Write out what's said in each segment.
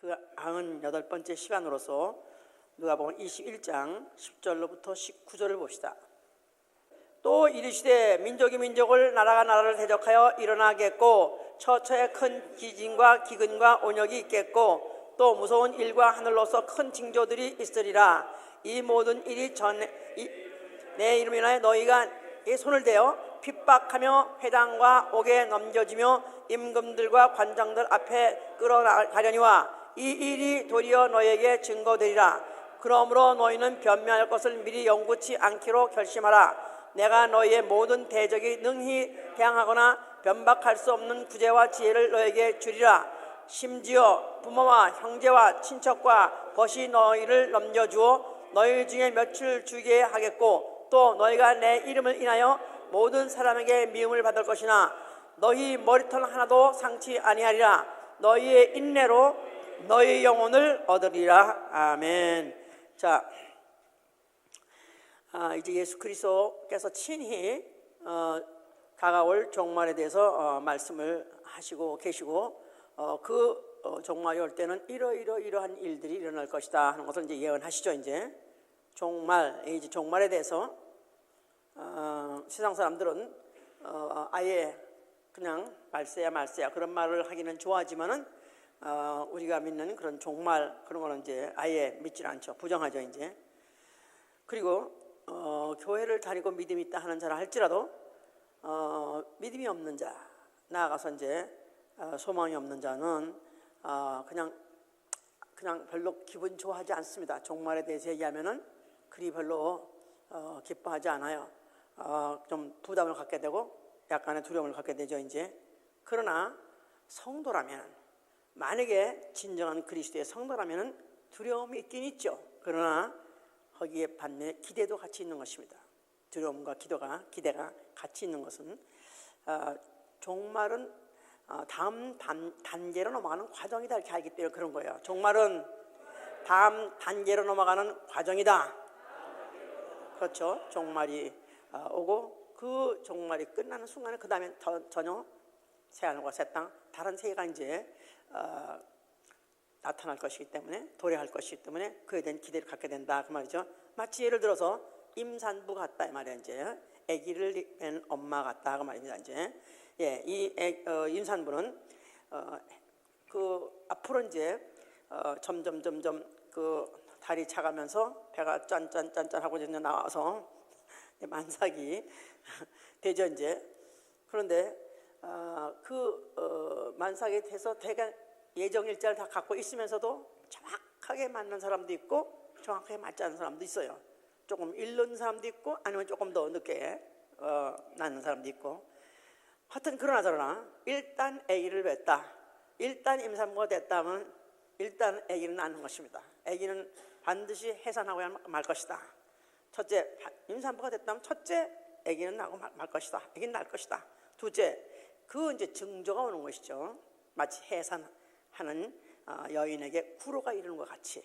그 98번째 시간으로서 누가복음 21장 10절로부터 19절을 봅시다. 또 이르시되 민족이 민족을 나라가 나라를 대적하여 일어나겠고 처처에 큰 기진과 기근과 온역이 있겠고 또 무서운 일과 하늘로서 큰 징조들이 있으리라. 이 모든 일이 내 이름으로 인하여 너희가 손을 대어 핍박하며 회당과 옥에 넘겨지며 임금들과 관장들 앞에 끌어가려니와 이 일이 도리어 너희에게 증거되리라. 그러므로 너희는 변명할 것을 미리 영구치 않기로 결심하라. 내가 너희의 모든 대적이 능히 대항하거나 변박할 수 없는 구제와 지혜를 너희에게 주리라. 심지어 부모와 형제와 친척과 벗이 너희를 넘겨주어 너희 중에 며칠 죽게 하겠고 또 너희가 내 이름을 인하여 모든 사람에게 미움을 받을 것이나 너희 머리털 하나도 상치 아니하리라. 너희의 인내로 너희 영혼을 얻으리라. 아멘. 자, 이제 예수 그리스도께서 친히 다가올 종말에 대해서 말씀을 하시고 계시고 종말이 올 때는 이러한 일들이 일어날 것이다 하는 것을 이제 예언하시죠. 이제 종말에 대해서 세상 사람들은 아예 그냥 말세야 그런 말을 하기는 좋아하지만은 우리가 믿는 그런 종말 그런 거는 이제 아예 믿질 않죠. 부정하죠. 이제 그리고 교회를 다니고 믿음이 있다 하는 자라 할지라도 믿음이 없는 자, 나아가서 이제 소망이 없는 자는 그냥 별로 기분 좋아하지 않습니다. 종말에 대해서 얘기하면은 그리 별로 기뻐하지 않아요. 좀 부담을 갖게 되고 약간의 두려움을 갖게 되죠. 이제 그러나 성도라면, 만약에 진정한 그리스도의 성도라면 두려움이 있긴 있죠. 그러나 거기에 반면에 기대도 같이 있는 것입니다. 두려움과 기대가 같이 있는 것은 종말은 다음 단계로 넘어가는 과정이다 이렇게 알기 때문에 그런 거예요. 종말은 다음 단계로 넘어가는 과정이다. 그렇죠. 종말이 오고 그 종말이 끝나는 순간에 그 다음에 전혀 새하늘과 새 땅, 다른 세계가 이제 나타날 것이기 때문에, 도래할 것이기 때문에 그에 대한 기대를 갖게 된다 그 말이죠. 마치 예를 들어서 임산부 같다 이 말이에요. 이제 아기를 낳은 엄마 같다 그 말입니다. 이제 이 임산부는 그 앞으로 이제 점점 그 다리 차가면서 배가 짠짠 하고 이제 나와서 만삭이 되죠. 이제 그런데 만삭이 돼서 대개 예정일자를 다 갖고 있으면서도 정확하게 맞는 사람도 있고 정확하게 맞지 않는 사람도 있어요. 조금 잃는 사람도 있고 아니면 조금 더 늦게 낳는 사람도 있고, 하여튼 그러나 저러나 일단 아기를 낳았다, 일단 임산부가 됐다면 일단 아기는 낳는 것입니다. 아기는 반드시 해산하고 말 것이다. 첫째, 임산부가 됐다면 첫째 아기는 나고 말 것이다. 아기는 낳을 것이다. 둘째, 그 이제 증조가 오는 것이죠. 마치 해산하는 여인에게 구로가 이르는 것 같이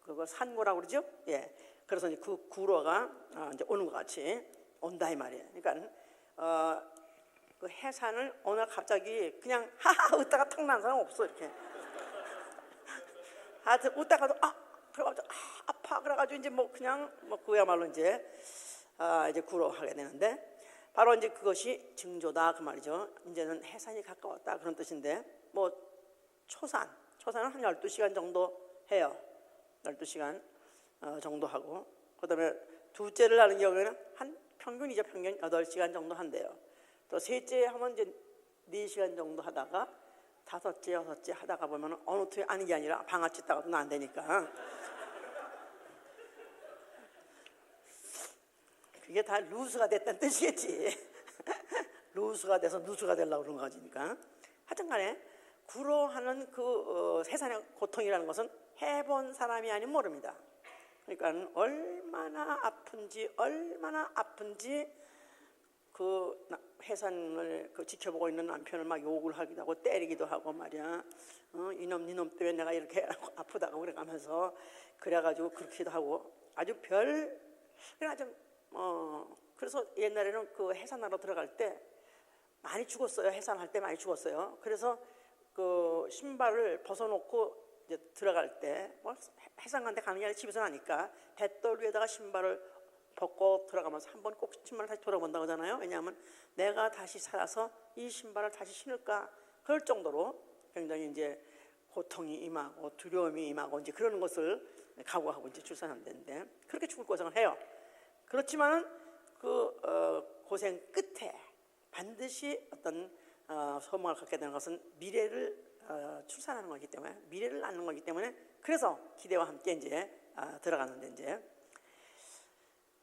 그걸 산고라고 그러죠. 예. 그래서 이제 그 구로가 이제 오는 것 같이 온다 이 말이에요. 그러니까 그 해산을 오늘 갑자기 그냥 하하 웃다가 탁 난 사람 없어 이렇게. 하여튼 웃다가도 그래가지고 아파 그래가지고 이제 뭐 그냥 그야말로 이제 구로하게 되는데, 바로 이제 그것이 증조다 그 말이죠. 이제는 해산이 가까웠다 그런 뜻인데, 뭐 초산은 한 12시간 정도 해요. 12시간 정도 하고, 그 다음에 둘째를 하는 경우에는 한 평균 8시간 정도 한대요. 또 셋째 하면 이제 4시간 정도 하다가 다섯째, 여섯째 하다가 보면 어느 틈에 아는 게 아니라 방아찌 따가도 안 되니까 이게 다 루스가 됐다는 뜻이겠지. 루스가 돼서 누수가 되려고 그런 거니까. 하여튼 간에 구로하는 그 세상의 고통이라는 것은 해본 사람이 아니면 모릅니다. 그러니까 얼마나 아픈지 그 해산을 지켜보고 있는 남편을 막 욕을 하기도 하고 때리기도 하고 말이야. 이놈 때문에 내가 이렇게 아프다고 그래가면서 그래가지고 그렇기도 하고 그래서 옛날에는 그 해산하러 들어갈 때 많이 죽었어요. 해산할 때 많이 죽었어요. 그래서 그 신발을 벗어놓고 이제 들어갈 때 뭐 해상간데 가는 게 아니라 집에서 하니까 뱃돌 위에다가 신발을 벗고 들어가면서 한번 꼭 신발을 다시 돌아본다고 하잖아요. 왜냐하면 내가 다시 살아서 이 신발을 다시 신을까 그럴 정도로 굉장히 이제 고통이 임하고 두려움이 임하고 이제 그러는 것을 각오하고 이제 출산한다는데 그렇게 죽을 고생을 해요. 그렇지만 그 고생 끝에 반드시 어떤 소망을 갖게 되는 것은 미래를 출산하는 거기 때문에 미래를 낳는 거기 때문에 그래서 기대와 함께 이제 들어가는데 이제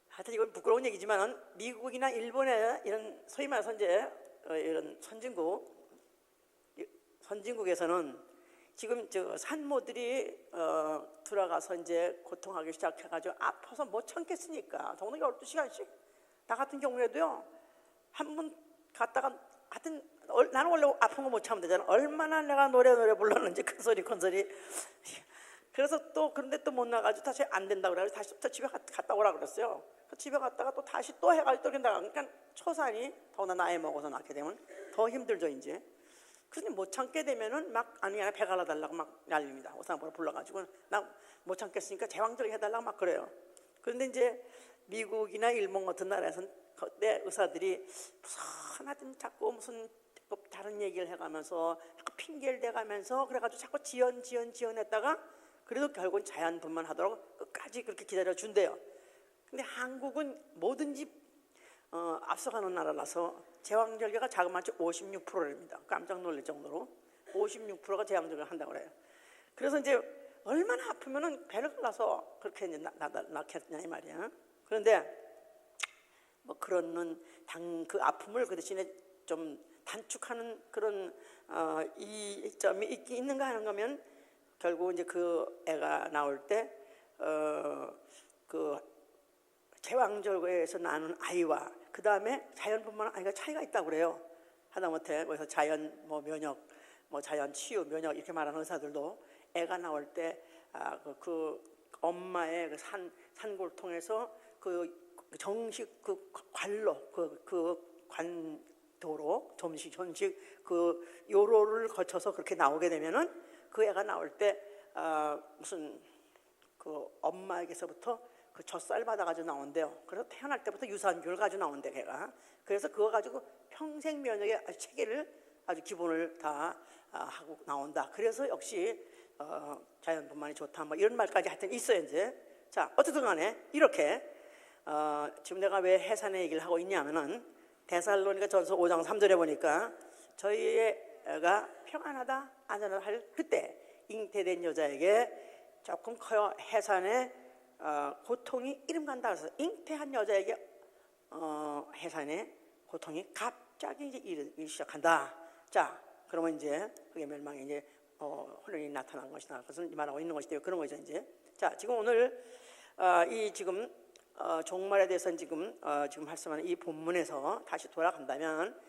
하여튼 이건 부끄러운 얘기지만 미국이나 일본의 이런 소위 말해서 이제 이런 선진국에서는 지금 저 산모들이 들어가서 이제 고통하기 시작해가지고 아파서 못 참겠으니까 더군다나 12시간씩 나 같은 경우에도요 한 번 갔다가 하여튼 나는 원래 아픈 거 못 참으면 되잖아. 얼마나 내가 노래 불렀는지 큰 소리 그래서 또 그런데 또 못 나가지고 다시 안 된다고 그래가지고 다시 또 집에 갔다 오라 그랬어요. 집에 갔다가 또 다시 또 해가지고 또 그런다. 그러니까 초산이 더나 나이 먹어서 낳게 되면 더 힘들죠 이제. 그래서 못 참게 되면은 막 아니 배 갈라달라고 막 난립니다. 오사보러 불러가지고 나 못 참겠으니까 제왕절개 해달라고 막 그래요. 그런데 이제 미국이나 일본 같은 나라에서는 그때 의사들이 무슨 하여튼 자꾸 무슨 다른 얘기를 해가면서 자꾸 핑계를 대가면서 그래가지고 자꾸 지연했다가 그래도 결국은 자연분만 하도록 끝까지 그렇게 기다려준대요. 근데 한국은 뭐든지 앞서가는 나라라서 제왕절개가 자그마치 56%입니다. 깜짝 놀랄 정도로 56%가 제왕절개를 한다고 그래요. 그래서 이제 얼마나 아프면은 배를 갈라서 그렇게 이제 낳겠냐 이 말이야. 그런데 뭐 그런 그 아픔을 그 대신에 좀 단축하는 그런 이점이 있는가 하는 거면 결국 이제 그 애가 나올 때 그 제왕절개에서 나는 아이와 그 다음에 자연분만 아이가 차이가 있다고 그래요. 하다못해 그래서 자연 뭐 면역, 뭐 자연 치유 면역 이렇게 말하는 의사들도 애가 나올 때 그 엄마의 그 산골 통해서 그 정식 그 관로 그 관도로 정식 그 요로를 거쳐서 그렇게 나오게 되면은 그 애가 나올 때 무슨 그 엄마에게서부터 그 젖살 받아가지고 나온대요. 그래서 태어날 때부터 유산균을 가지고 나온대 걔가. 그래서 그거 가지고 평생 면역의 체계를 아주 기본을 다 하고 나온다. 그래서 역시 자연분만이 좋다. 뭐 이런 말까지 하여튼 있어요 이제. 자 어쨌든 간에 이렇게 지금 내가 왜 해산의 얘기를 하고 있냐면은 데살로니가 전서 5장 3절에 보니까 저희가 평안하다 안전하다 할 그때 잉태된 여자에게 조금 커요 해산의 고통이 이름 간다 그래서 잉태한 여자에게 해산의 고통이 갑자기 이제 일이 시작한다. 자 그러면 이제 그게 멸망이 이제 혼연이 나타난 것이다. 그것을 말하고 있는 것이대요. 그런 거죠 이제. 자 지금 오늘 이 지금 종말에 대해서는 지금 말씀하는 이 본문에서 다시 돌아간다면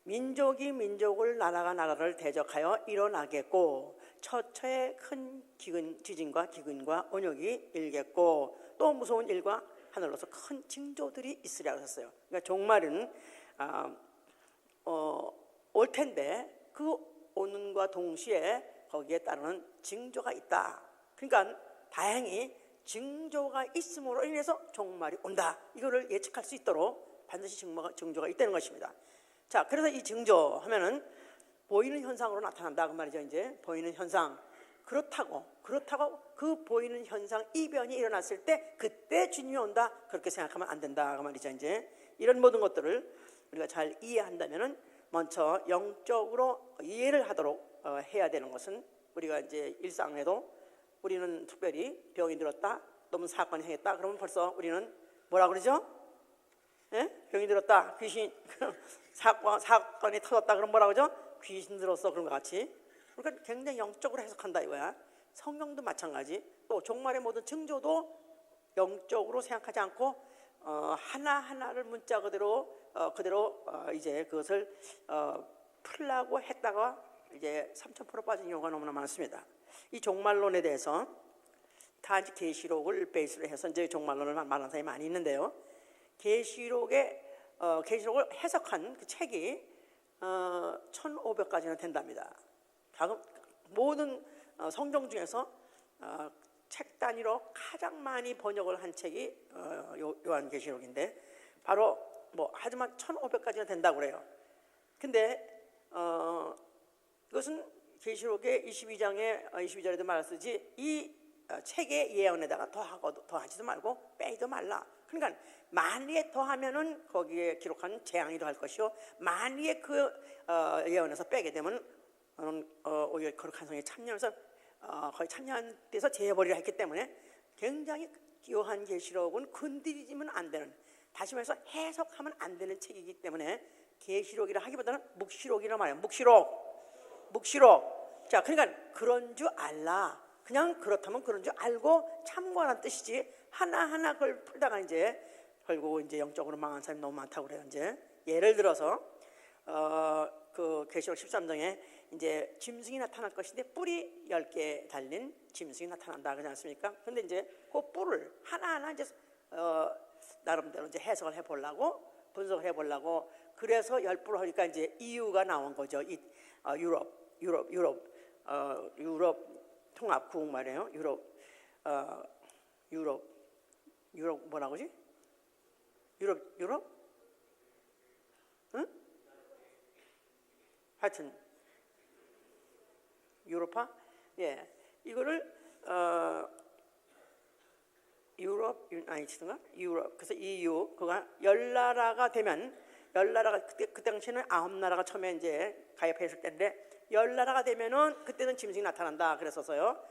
민족이 민족을 나라가 나라를 대적하여 일어나겠고 처처에 큰 지진과 기근과 온역이 일겠고 또 무서운 일과 하늘로서 큰 징조들이 있으리라 하셨어요. 그러니까 종말은 올 텐데 그 오는과 동시에 거기에 따르는 징조가 있다. 그러니까 다행히 징조가 있음으로 인해서 종말이 온다. 이거를 예측할 수 있도록 반드시 징조가 있다는 것입니다. 자, 그래서 이 징조 하면은 보이는 현상으로 나타난다 그 말이죠. 이제 보이는 현상. 그렇다고 그 보이는 현상 이변이 일어났을 때 그때 주님이 온다. 그렇게 생각하면 안 된다 그 말이죠. 이제 이런 모든 것들을 우리가 잘 이해한다면은 먼저 영적으로 이해를 하도록 해야 되는 것은 우리가 이제 일상에도 우리는 특별히 병이 들었다, 또는 사건이 생겼다. 그러면 벌써 우리는 뭐라 그러죠? 예? 병이 들었다, 귀신 사건이 터졌다. 그럼 뭐라 그러죠? 귀신 들었어. 그런 것 같이. 그러니까 굉장히 영적으로 해석한다 이거야. 성경도 마찬가지. 또 종말의 모든 징조도 영적으로 생각하지 않고 하나 하나를 문자 그대로 이제 그것을 풀라고 했다가 이제 3000% 빠진 경우가 너무나 많습니다. 이 종말론에 대해서 다 이제 계시록을 베이스로 해서 이제 종말론을 말하는 사람이 많이 있는데요. 계시록을 해석한 그 책이 1500가지나 된답니다. 모든 성경 중에서 책 단위로 가장 많이 번역을 한 책이 요한계시록인데 바로 하지만 1500가지나 된다고 그래요. 근데 이것은 계시록의 22절에도 말했듯이 이 책의 예언에다가 더하지도 말고 빼지도 말라. 그러니까 만리에 더하면은 거기에 기록한 재앙이 더할 것이요, 만리에 그 예언에서 빼게 되면 오히려 거룩한 성에 참여해서 거의 참여한 데서 재해버리라 했기 때문에 굉장히 요한계시록은 건드리지면 안 되는, 다시 말해서 해석하면 안 되는 책이기 때문에 계시록이라 하기보다는 묵시록이라 말해요. 묵시록. 자, 그러니까 그런 줄 알라. 그냥 그렇다면 그런 줄 알고 참고하라는 뜻이지, 하나하나 그걸 풀다가 이제 결국 이제 영적으로 망한 사람이 너무 많다고 그래요. 이제 예를 들어서 그 계시록 13장에 이제 짐승이 나타날 것인데 뿔이 10개 달린 짐승이 나타난다 그러지 않습니까? 근데 이제 그 뿔을 하나하나 이제 나름대로 이제 해석을 해보려고, 분석을 해보려고, 그래서 10뿔을 하니까 이제 이유가 나온 거죠. 유럽 통합국 말이에요. 유럽 뭐라고지? 유럽? 응? 하여튼 유로파? 예, 이거를 유럽 유나이티드인가? 유럽. 그래서 EU 그가 10나라가 되면, 10나라가 그 당시에는 9나라가 처음에 이제 가입했을 때인데 10나라가 되면은 그때는 짐승이 나타난다 그랬어서요.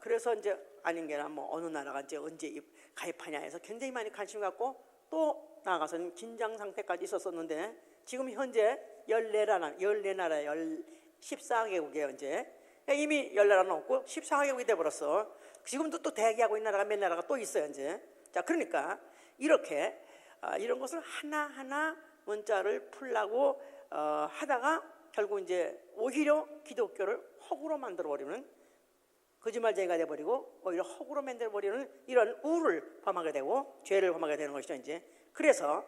그래서 이제 아닌 게나 어느 나라가 이제 언제 가입하냐 해서 굉장히 많이 관심 갖고 또 나아가서는 긴장 상태까지 있었었는데, 지금 현재 14나라 14개국이에요. 이제 이미 10나라는 없고 14개국이 돼버렸어. 지금도 또 대기하고 있는 나라가 몇 나라가 또 있어요. 이제 자, 그러니까 이렇게 이런 것을 하나하나 문자를 풀라고 하다가 결국 이제 오히려 기독교를 허구로 만들어버리는, 거짓말쟁이가 돼버리고 오히려 허구로 만들어버리는 이런 우를 범하게 되고 죄를 범하게 되는 것이죠. 이제 그래서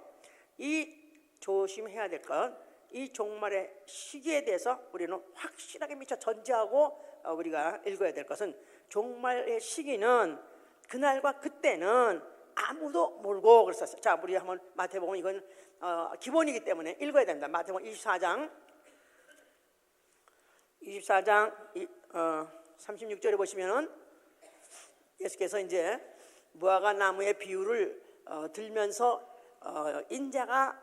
이 조심해야 될 것, 이 종말의 시기에 대해서 우리는 확실하게 미처 전제하고 우리가 읽어야 될 것은, 종말의 시기는 그날과 그때는 아무도 모르고 그랬었어요. 자, 우리 한번 마태복음, 이건 기본이기 때문에 읽어야 된다. 마태복음 24장 36절에 보시면은 예수께서 이제 무화과 나무의 비유를 들면서 인자가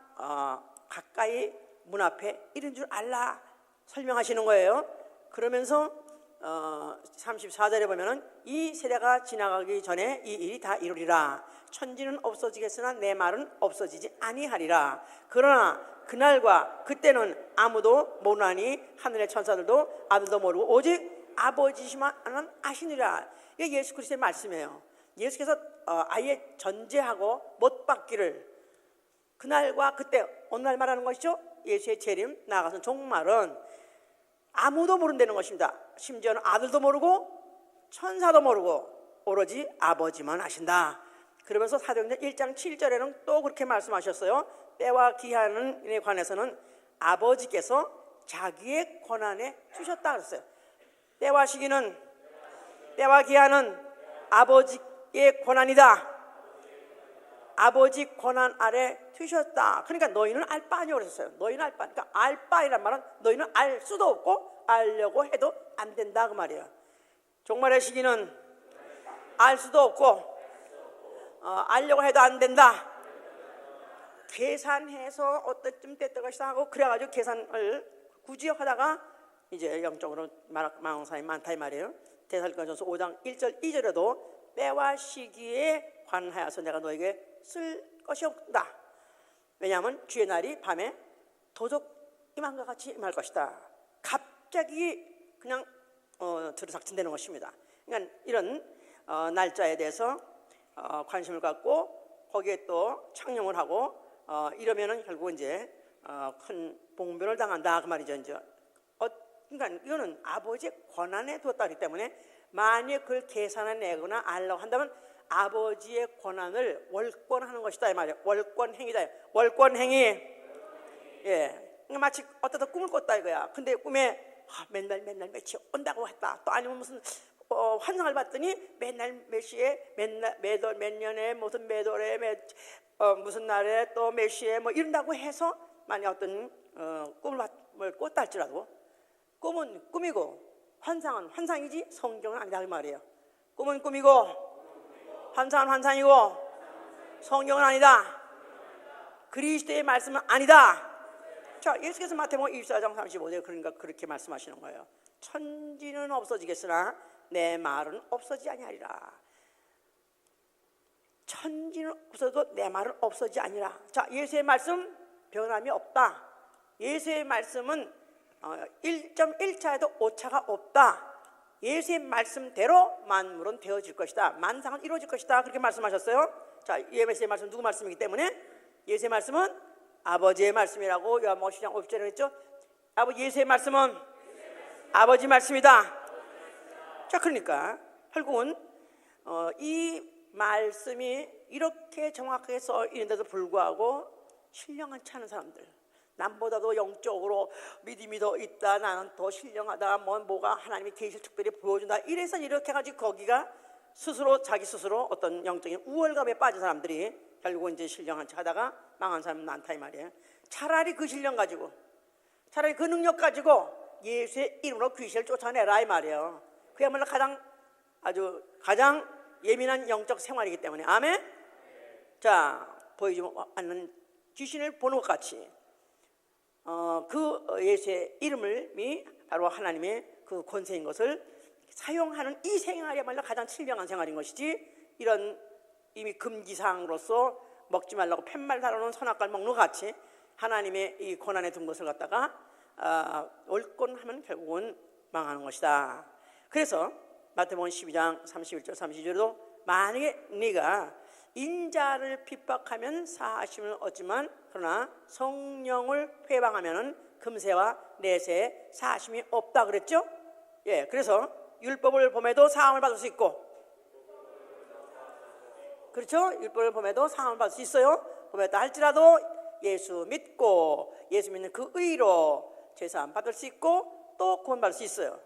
가까이 문 앞에 이른 줄 알라 설명하시는 거예요. 그러면서 34절에 보면은 이 세대가 지나가기 전에 이 일이 다 이루리라. 천지는 없어지겠으나 내 말은 없어지지 아니하리라. 그러나 그날과 그때는 아무도 모르나니 하늘의 천사들도 아들도 모르고 오직 아버지시만 아시니라. 이게 예수 그리스도의 말씀이에요. 예수께서 아예 전제하고 못 받기를, 그날과 그때 어느 날 말하는 것이죠. 예수의 재림, 나아가서 종말은 아무도 모른다는 것입니다. 심지어는 아들도 모르고 천사도 모르고 오로지 아버지만 아신다. 그러면서 사도행전 1장 7절에는 또 그렇게 말씀하셨어요. 때와 기한에 관해서는 아버지께서 자기의 권한에 주셨다 그랬어요. 때와 시기는, 때와 기한은 아버지의 권한이다. 아버지 권한 아래 두셨다. 그러니까 너희는 알 바 아니오 그랬어요. 너희는 알 바. 그러니까 알 바이란 말은 너희는 알 수도 없고 알려고 해도 안 된다 그 말이에요. 종말의 시기는 알 수도 없고 알려고 해도 안 된다. 계산해서 어때쯤 됐을 것이다 하고 그래가지고 계산을 굳이 하다가 이제 영적으로 망한 사람이 많다 이 말이에요. 데살로니가전서 5장 1절 2절에도 때와 시기에 관하여서 내가 너에게 쓸 것이 없다. 왜냐하면 주의 날이 밤에 도적 임함과 같이 임할 것이다. 갑자기 그냥 들이닥친다는 것입니다. 그러니까 이런 날짜에 대해서 관심을 갖고 거기에 또 창령을 하고 이러면은 결국 이제 큰 봉변을 당한다 그 말이죠. 이제 그러니까 이거는 아버지의 권한에 두었다기 때문에 만약 그걸 계산해내거나 알려고 한다면 아버지의 권한을 월권하는 것이다 이 말이에요. 월권행위다. 월권행위. 예. 그러니까 마치 어쩌다 꿈을 꿨다 이거야. 근데 꿈에 맨날 메시 온다고 했다. 또 아니면 무슨 환상을 봤더니 맨날 메시에 맨날 매달 몇 년에 무슨 매달에 무슨 날에 또 메시에 뭐 이런다고 해서 만약 어떤 꿈을 꿨다 할지라도 꿈은 꿈이고 환상은 환상이지 성경은 아니다 그 말이에요. 꿈은 꿈이고 환상은 환상이고 성경은 아니다. 그리스도의 말씀은 아니다. 자, 예수께서 마태복음 24장 35절에 그러니까 그렇게 말씀하시는 거예요. 천지는 없어지겠으나 내 말은 없어지지 아니하리라. 천지는 없어도 내 말은 없어지지 아니라. 자, 예수의 말씀 변함이 없다. 예수의 말씀은 1.1차에도 오차가 없다. 예수의 말씀대로 만물은 되어질 것이다. 만상은 이루어질 것이다. 그렇게 말씀하셨어요. 자, 예수의 말씀 누구 말씀이기 때문에? 예수의 말씀은 아버지의 말씀이라고 요한복음 10장 50절에 했죠. 예수의 말씀은 아버지 말씀이다. 자, 그러니까 결국은 이 말씀이 이렇게 정확하게 써 있는데도 불구하고 신령하지 않은 사람들, 남보다도 영적으로 믿음이 더 있다, 나는 더 신령하다, 뭐가 하나님이 계시를 특별히 보여준다, 이래서 이렇게 가지고 거기가 스스로 자기 스스로 어떤 영적인 우월감에 빠진 사람들이 결국은 이제 신령한 척 하다가 망한 사람은 많다 이 말이에요. 차라리 그 신령 가지고, 차라리 그 능력 가지고 예수의 이름으로 귀신을 쫓아내라 이 말이에요. 그야말로 가장 예민한 영적 생활이기 때문에. 아멘. 자, 보이지 않는 귀신을 보는 것 같이 그 예수의 이름이 바로 하나님의 그 권세인 것을 사용하는 이 생활이야말로 가장 신령한 생활인 것이지, 이런 이미 금기사항으로서 먹지 말라고 팻말 달아놓은 선악과를 먹는 것 같이 하나님의 이 고난에 든 것을 갖다가 옳곤하면 결국은 망하는 것이다. 그래서 마태복음 12장 31절 32절도 만약에 네가 인자를 핍박하면 사하심을 얻지만 그러나 성령을 회방하면 금세와 내세에 사하심이 없다 그랬죠? 예, 그래서 율법을 범해도 사함을 받을 수 있고, 그렇죠? 율법을 범해도 사함을 받을 수 있어요. 범했다 할지라도 예수 믿고 예수 믿는 그 의로 죄사함 받을 수 있고 또 구원받을 수 있어요.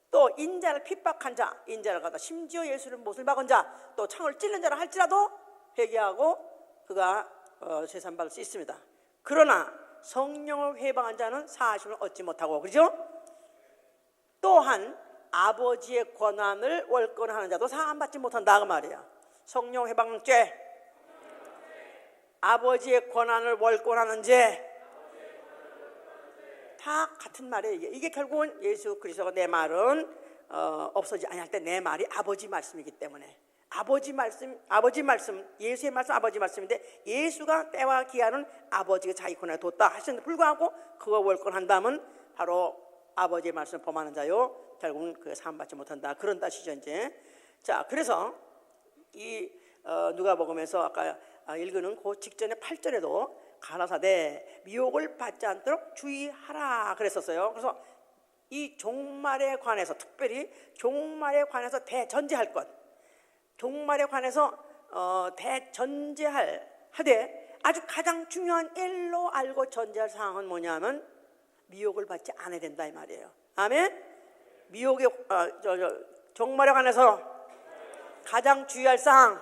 또 인자를 핍박한 자, 인자를 갖다 심지어 예수를 못을 박은 자, 또 창을 찔른 자라 할지라도 회개하고 그가 죄사함 받을 수 있습니다. 그러나 성령을 회방한 자는 사하심을 얻지 못하고, 그렇죠? 또한 아버지의 권한을 월권하는 자도 사함 받지 못한다 그 말이에요. 성령 회방죄, 아버지의 권한을 월권하는 죄, 다 같은 말이에요. 이게 결국은 예수 그리스도가 내 말은 없어지지 아니할 때 내 말이 아버지 말씀이기 때문에, 아버지 말씀, 예수의 말씀 아버지 말씀인데, 예수가 때와 기한은 아버지가 자기 권한에 뒀다 하시는데 불구하고 그거 월권한다면 바로 아버지의 말씀을 범하는 자요 결국은 그 사함받지 못한다, 그런 뜻이죠 이제. 자, 그래서 이 누가복음에서 아까 읽은 그 직전에 8절에도 가라사대 미혹을 받지 않도록 주의하라 그랬었어요. 그래서 이 종말에 관해서, 특별히 종말에 관해서 대전제할 것, 종말에 관해서 하되 아주 가장 중요한 일로 알고 전제할 사항은 뭐냐면 미혹을 받지 않아야 된다 이 말이에요. 아멘. 미혹의 종말에 관해서 가장 주의할 사항,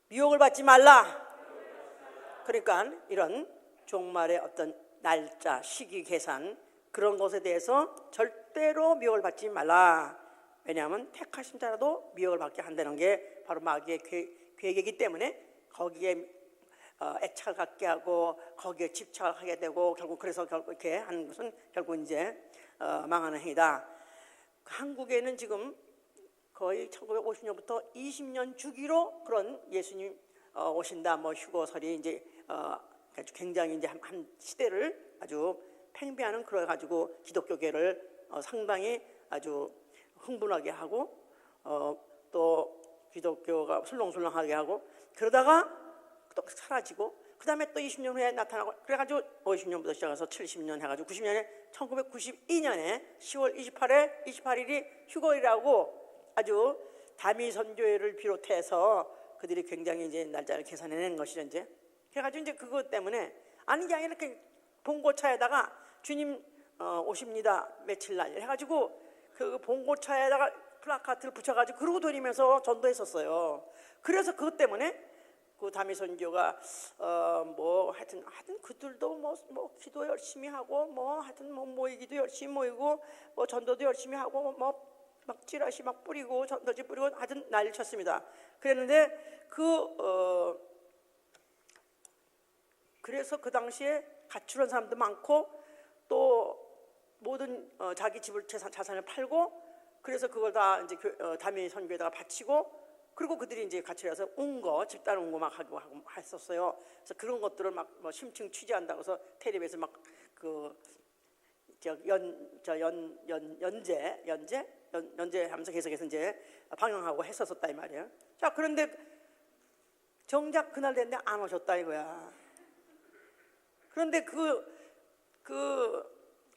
미혹을 받지 말라. 그러니까 이런 종말의 어떤 날짜, 시기 계산, 그런 것에 대해서 절대로 미혹을 받지 말라. 왜냐하면 택하신 자라도 미혹을 받게 한다는 게 바로 마귀의 계획이기 때문에 거기에 애착을 갖게 하고 거기에 집착을 하게 되고, 결국 그래서 결국 이렇게 하는 것은 결국 이제 망하는 행위다. 한국에는 지금 거의 1950년부터 20년 주기로 그런 예수님 오신다 뭐 휴거설이 이제 굉장히 이제 한 시대를 아주 팽배하는, 그래 가지고 기독교계를 상당히 아주 흥분하게 하고 또 기독교가 술렁술렁하게 하고, 그러다가 또 사라지고 그 다음에 또 20년 후에 나타나고, 그래가지고 50년부터 시작해서 70년 해가지고 90년에 1992년에 10월 28일이 휴거일이라고 아주 다미 선교회를 비롯해서 그들이 굉장히 이제 날짜를 계산해낸 것이죠 이제. 그래가지고 이제 그것 때문에 아니 그냥 이렇게 봉고차에다가 주님 오십니다. 며칠 날 해가지고 그 봉고차에다가 플라카트를 붙여가지고 그러고 다니면서 전도했었어요. 그래서 그것 때문에 그 다미 선교가 뭐 하여튼 그들도 뭐 기도 열심히 하고 뭐 하여튼 뭐 모이기도 열심히 모이고 뭐 전도도 열심히 하고 뭐 막 찌라시 막 뿌리고 전도지 뿌리고 하여튼 난리 쳤습니다. 그랬는데 그래서 그 당시에 가출한 사람도 많고 또 모든 자기 집을 자산을 팔고 그래서 그걸 다 이제 다미 선교에다가 바치고 그리고 그들이 이제 같이 가서 집단 온 거 막 하고 했었어요. 그래서 그런 것들을 막 뭐 심층 취재한다고 해서 텔레비에서 막 연재 하면서 계속해서 이제 방영하고 했었었다 이 말이에요. 자, 그런데 정작 그날 됐는데 안 오셨다 이거야. 그런데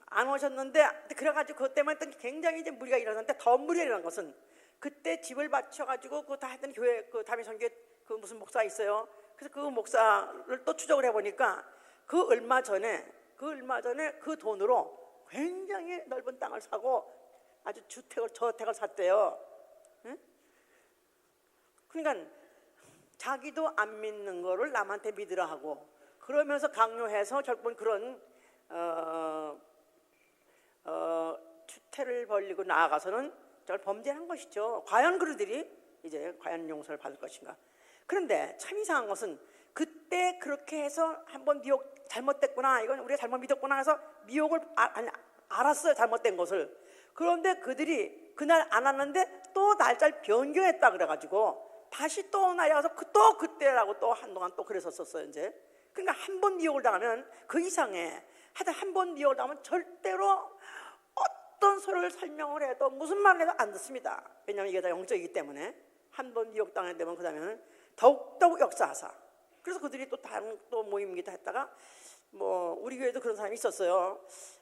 안 오셨는데 그래가지고 그것 때문에 굉장히 이제 무리가 일어났는데 더 무리가 일어난 것은 그때 집을 바쳐가지고 그 다 했던 교회 그 다미 선교회 그 무슨 목사 있어요. 그래서 그 목사를 또 추적을 해보니까 그 얼마 전에 그 돈으로 굉장히 넓은 땅을 사고 아주 저택을 샀대요. 응? 그러니까 자기도 안 믿는 거를 남한테 믿으라 하고 그러면서 강요해서 결국은 그런 추태를 벌리고 나아가서는 저걸 범죄한 것이죠. 과연 그들이 이제 과연 용서를 받을 것인가. 그런데 참 이상한 것은 그때 그렇게 해서 한번 미혹 잘못됐구나, 이건 우리가 잘못 믿었구나 해서 미혹을 알았어요, 잘못된 것을. 그런데 그들이 그날 안 왔는데 또 날짜를 변경했다 그래가지고 다시 또 날이 와서 또 그때라고 또 한동안 또 그랬었어요 이제. 그러니까 한 번 미혹을 당하면 그 이상해. 하여튼 한 번 미혹을 당하면 절대로 어떤 소리를 설명을 해도 무슨 말을 해도 안 듣습니다. 왜냐하면 이게 다 영적이기 때문에. 한 번 미혹당하게 되면 그 다음에는 더욱더욱 역사하사. 그래서 그들이 또 다른 또 모임기도 했다가 뭐 우리 교회도 그런 사람이 있었어요.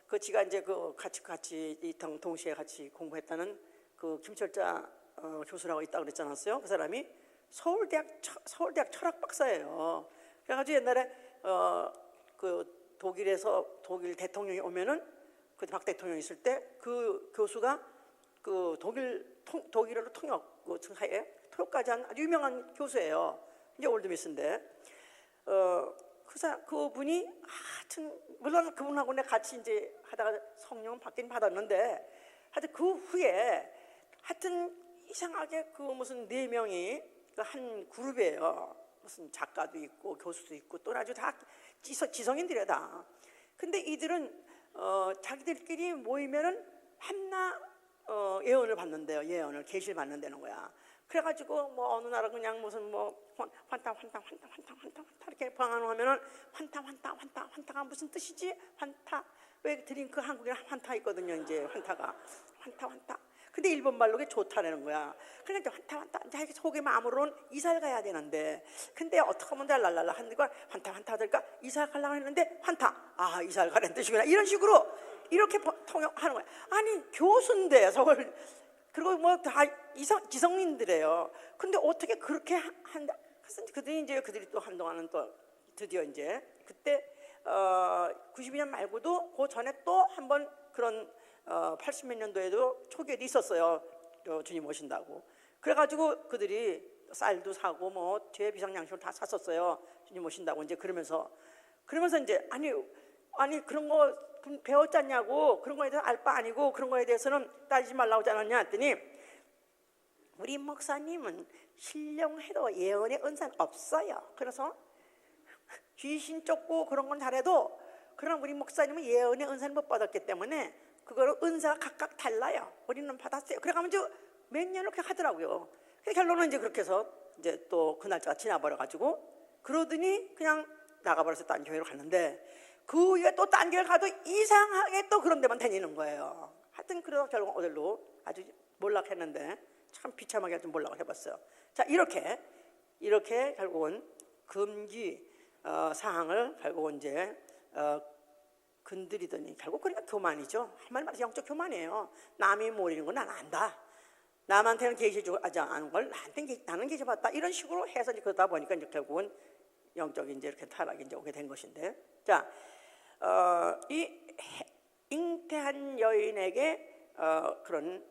그 지가 이제 그 같이 이 동시에 같이 공부했다는 그 김철자 교수라고 있다고 그랬지 않았어요? 그 사람이 서울대학 철학 박사예요. 그래가지고 옛날에 그 독일 대통령이 오면은 그 박 대통령이 있을 때 그 교수가 그 독일어로 통역까지 한 아주 유명한 교수예요. 이제 올드미스인데 그분이 하여튼 물론 그분하고 내가 같이 이제 하다가 성령 받긴 받았는데 하여튼 그 후에 하여튼 이상하게 그 무슨 4명이 그 한 그룹이에요. 무슨 작가도 있고 교수도 있고 또 아주 다 지성인들이야 다. 근데 이들은 자기들끼리 모이면은 한나 예언을 받는데요. 예언을 계시를 받는다는 거야. 그래가지고 뭐 어느 나라 그냥 무슨 뭐 환타 이렇게 방언하면은 환타가 무슨 뜻이지? 환타 왜 드링크 한국에 환타 있거든요. 이제 환타. 근데 일본 말로 그게 좋다라는 거야. 그러니까 환타 자기 속의 마음으로는 이사를 가야 되는데 근데 어떻게 하면 랄랄라 하니까 환타 될까? 이사 가려고 했는데 환타 이사를 가라는 뜻이구나. 이런 식으로 이렇게 통역하는 거야. 아니 교수인데 서울 그리고 뭐 다 지성인들이에요. 근데 어떻게 그렇게 한다? 그래서 그들이 또 한동안은 또 드디어 이제 그때 92년 말고도 그 전에 또 한 번 그런 80몇 년도에도 초기에도 있었어요. 주님 오신다고. 그래가지고 그들이 쌀도 사고 뭐 뒤에 비상양식을 다 샀었어요. 주님 오신다고 이제 그러면서 이제 아니 그런 거 배웠잖냐고 그런 거에 대해서 알 바 아니고 그런 거에 대해서는 따지지 말라고 하지 않았냐 했더니 우리 목사님은 신령해도 예언의 은사는 없어요. 그래서 귀신 쫓고 그런 건 잘해도 그러나 우리 목사님은 예언의 은사를 못 받았기 때문에 그거를 은사가 각각 달라요. 우리는 받았어요. 그래가지고 몇 년을 그렇게 하더라고요. 결론은 이제 그렇게 해서 이제 또 그 날짜가 지나버려가지고 그러더니 그냥 나가버려서 딴 교회로 갔는데 그 후에 또 딴 교회 가도 이상하게 또 그런 데만 다니는 거예요. 하여튼 그래서 결국 어딜로 아주 몰락했는데 참 비참하게 좀 몰락을 해봤어요. 자 이렇게 결국은 금기 사항을 결국은 이제 건드리더니 결국 그러니까 교만이죠. 한마디로 말해서 영적 교만이에요. 남이 모르는 건 난 안다. 남한테는 계시 주고 아는 걸 나는 계시 받다. 이런 식으로 해서 이제 그러다 보니까 이제 결국은 영적인 이제 이렇게 타락이 이제 오게 된 것인데, 자, 이 잉태한 여인에게 그런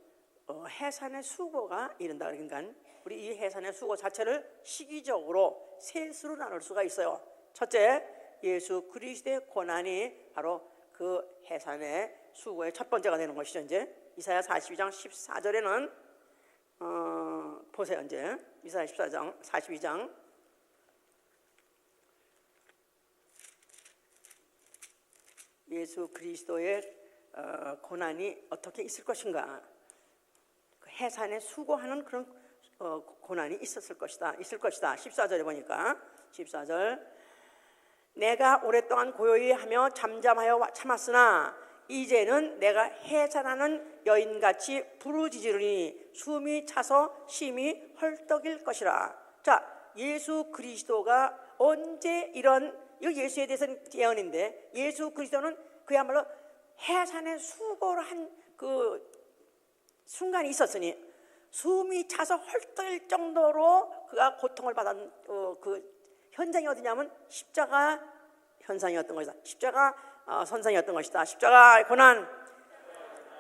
해산의 수고가 이른다. 그러니까 우리 이 해산의 수고 자체를 시기적으로 셋으로 나눌 수가 있어요. 첫째, 예수 그리스도의 고난이 바로 그 해산의 수고의 첫 번째가 되는 것이죠. 이제 이사야 42장 14절에는 보세요. 이제 이사야 14장 42장 예수 그리스도의 고난이 어떻게 있을 것인가, 그 해산에 수고하는 그런 고난이 있을 것이다. 14절에 보니까 14절, 내가 오랫동안 고요히 하며 잠잠하여 참았으나 이제는 내가 해산하는 여인같이 부르짖으리니 숨이 차서 심히 헐떡일 것이라. 자, 예수 그리스도가 언제 이거 예수에 대해서는 예언인데, 예수 그리스도는 그야말로 해산의 수고를 한 그 순간이 있었으니 숨이 차서 헐떡일 정도로 그가 고통을 받은 그 현장이 어디냐면 십자가 현상이었던 것이다. 십자가 선상이었던 것이다. 십자가 고난.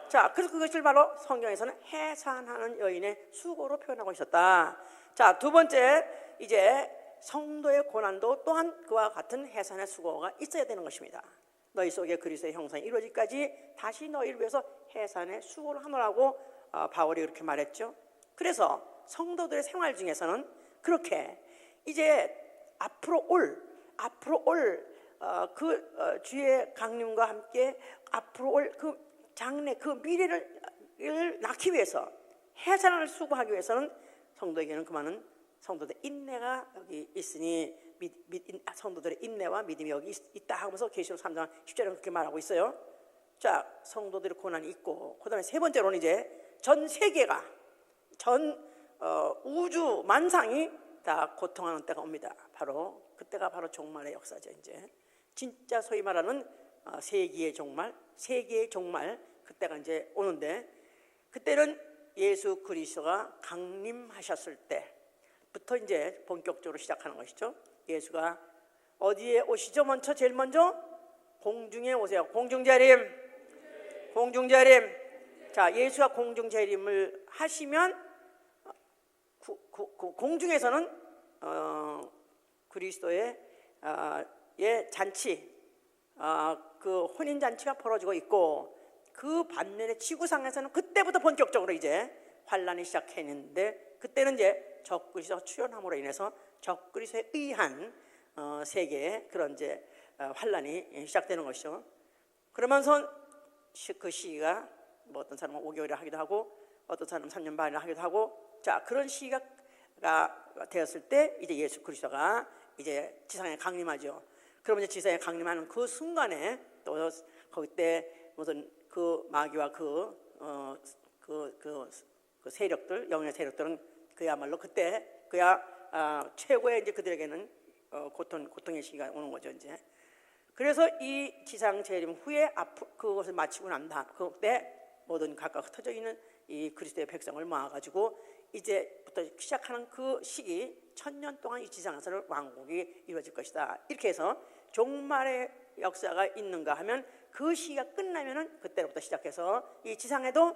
자, 그래서 그것을 바로 성경에서는 해산하는 여인의 수고로 표현하고 있었다. 자, 두 번째, 이제 성도의 고난도 또한 그와 같은 해산의 수고가 있어야 되는 것입니다. 너희 속에 그리스도의 형상이 이루어지기까지 다시 너희를 위해서 해산의 수고를 하노라고 바울이 그렇게 말했죠. 그래서 성도들의 생활 중에서는 그렇게 이제 앞으로 올 주의 강림과 함께 앞으로 올 그 장래, 그 미래를 낳기 위해서 해산을 수고하기 위해서는 성도에게는 그 많은 성도들의 인내가 여기 있으니 성도들의 인내와 믿음이 여기 있다 하면서 계시록 3장 10절에 그렇게 말하고 있어요. 자, 성도들의 고난이 있고, 그 다음에 세 번째로는 이제 전 세계가 우주 만상이 다 고통하는 때가 옵니다. 바로 그때가 바로 종말의 역사죠. 이제 진짜 소위 말하는 세계의 종말 그때가 이제 오는데, 그때는 예수 그리스도가 강림하셨을 때부터 이제 본격적으로 시작하는 것이죠. 예수가 어디에 오시죠? 제일 먼저 공중에 오세요. 공중재림. 자, 예수가 공중재림을 하시면 공중에서는 그리스도의 잔치, 그 혼인 잔치가 벌어지고 있고, 그 반면에 지구상에서는 그때부터 본격적으로 이제 환란이 시작했는데, 그때는 이제 적그리스도 출현함으로 인해서 적그리스도에 의한 세계의 그런 이제 환란이 시작되는 것이죠. 그러면서 그 시기가 뭐 어떤 사람은 5개월이라 하기도 하고, 어떤 사람은 3년 반이라 하기도 하고, 자, 그런 시기가 되었을 때 이제 예수 그리스도가 이제 지상에 강림하죠. 그러면 이제 지상에 강림하는 그 순간에 또 그때 무슨 그 마귀와 그 세력들, 영의 세력들은 그야말로 그때 최고의 이제 그들에게는 고통의 시기가 오는 거죠. 이제 그래서 이 지상 재림 후에 그것을 마치고 난 다음 그때 모든 각각 흩어져 있는 이 그리스도의 백성을 모아가지고 이제부터 시작하는 그 시기 1000년 동안 이 지상에서는 왕국이 이루어질 것이다. 이렇게 해서 종말의 역사가 있는가 하면 그 시기가 끝나면은 그때로부터 시작해서 이 지상에도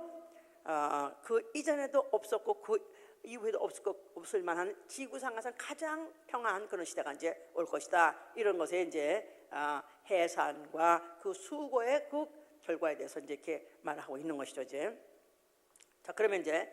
그 이전에도 없었고 그 이후에도 없을 만한 지구상에서 가장 평안한 그런 시대가 이제 올 것이다. 이런 것에 이제 해산과 그 수고의 그 결과에 대해서 이제 이렇게 말하고 있는 것이죠. 이제 자, 그러면 이제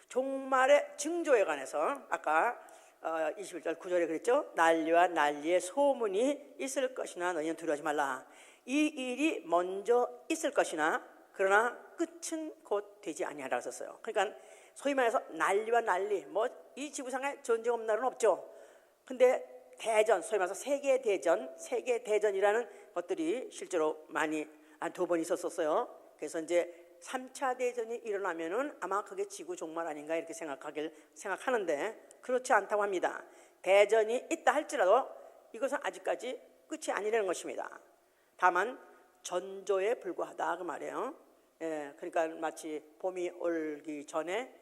종말의 징조에 관해서 아까 21절 9절에 그랬죠. 난리와 난리의 소문이 있을 것이나 너희는 두려워하지 말라. 이 일이 먼저 있을 것이나 그러나 끝은 곧 되지 아니하리라 썼어요. 그러니까 소위 말해서 난리와 난리, 뭐 이 지구상에 전쟁 없는 날은 없죠. 근데 대전, 소위 말해서 세계대전이라는 것들이 실제로 많이 한 2번 있었었어요. 그래서 이제 3차 대전이 일어나면은 아마 그게 지구 종말 아닌가 이렇게 생각하는데 그렇지 않다고 합니다. 대전이 있다 할지라도 이것은 아직까지 끝이 아니라는 것입니다. 다만 전조에 불과하다 그 말이에요. 예, 그러니까 마치 봄이 오기 전에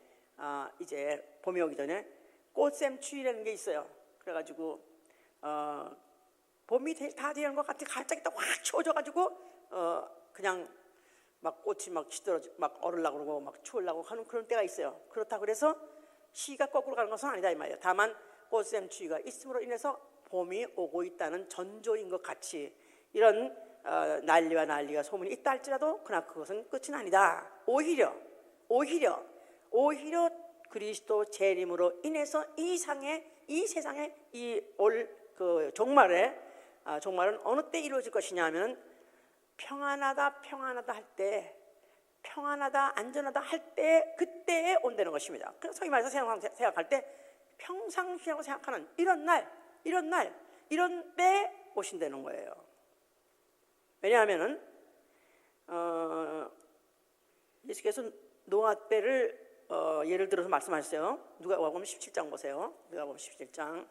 이제 봄이 오기 전에 꽃샘추위라는 게 있어요. 그래가지고 봄이 다 되는 것 같아 갑자기 또 확 추워져가지고 그냥 막 꽃이 막 시들어지 막 얼으려고 그러고 막 추우려고 하는 그런 때가 있어요. 그렇다고 그래서 시가 거꾸로 가는 것은 아니다 이 말이에요. 다만 꽃샘추위가 있음으로 인해서 봄이 오고 있다는 전조인 것 같이 이런 난리가 소문이 있다 할지라도 그러나 그것은 끝은 아니다. 오히려 그리스도 재림으로 인해서 이 세상에 이 올 그 종말은 어느 때 이루어질 것이냐면 평안하다 할 때, 평안하다 안전하다 할 때 그때에 온다는 것입니다. 그래서 소위 말해서 생각할 때 평상시라고 생각하는 이런 때 오신다는 거예요. 왜냐하면은 예수께서 노아 때를 예를 들어서 말씀하셨어요. 누가복음 17장 보세요. 누가복음 17장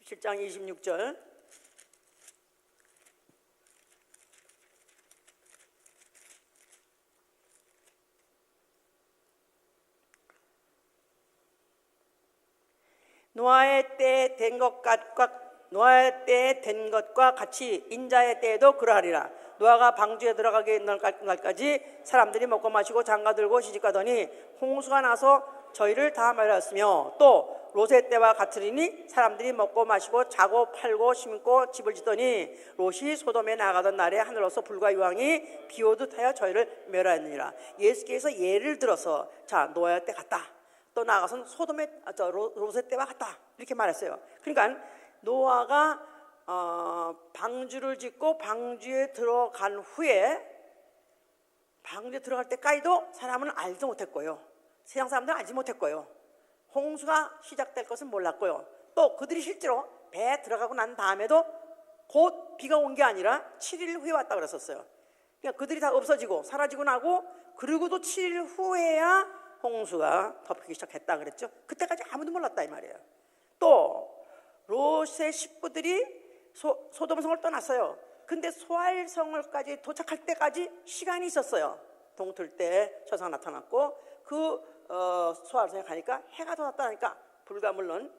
26절 노아의 때에 된 것과 같이 인자의 때에도 그러하리라. 노아가 방주에 들어가기 날까지 사람들이 먹고 마시고 장가들고 시집가더니 홍수가 나서 저희를 다 말렸으며 또 롯의 때와 같으리니 사람들이 먹고 마시고 자고 팔고 심고 집을 짓더니 롯이 소돔에 나가던 날에 하늘로서 불과 유황이 비오듯 하여 저희를 멸하였느니라. 예수께서 예를 들어서 자 노아의 때 같다. 또 나아가서는 롯의 때와 같다. 이렇게 말했어요. 그러니까 노아가 방주를 짓고 방주에 들어간 후에 방주에 들어갈 때까지도 사람은 알지도 못했고요. 세상 사람들은 알지 못했고요. 홍수가 시작될 것은 몰랐고요. 또 그들이 실제로 배에 들어가고 난 다음에도 곧 비가 온 게 아니라 7일 후에 왔다고 그랬었어요. 그러니까 그들이 다 없어지고 사라지고 나고 그리고도 7일 후에야 홍수가 덮이기 시작했다 그랬죠. 그때까지 아무도 몰랐다 이 말이에요. 또 롯의 식구들이 소돔성을 떠났어요. 근데 소알성을까지 도착할 때까지 시간이 있었어요. 동틀 때 천사가 나타났고 그 소알성에 가니까 해가 돋았다니까 불과 물론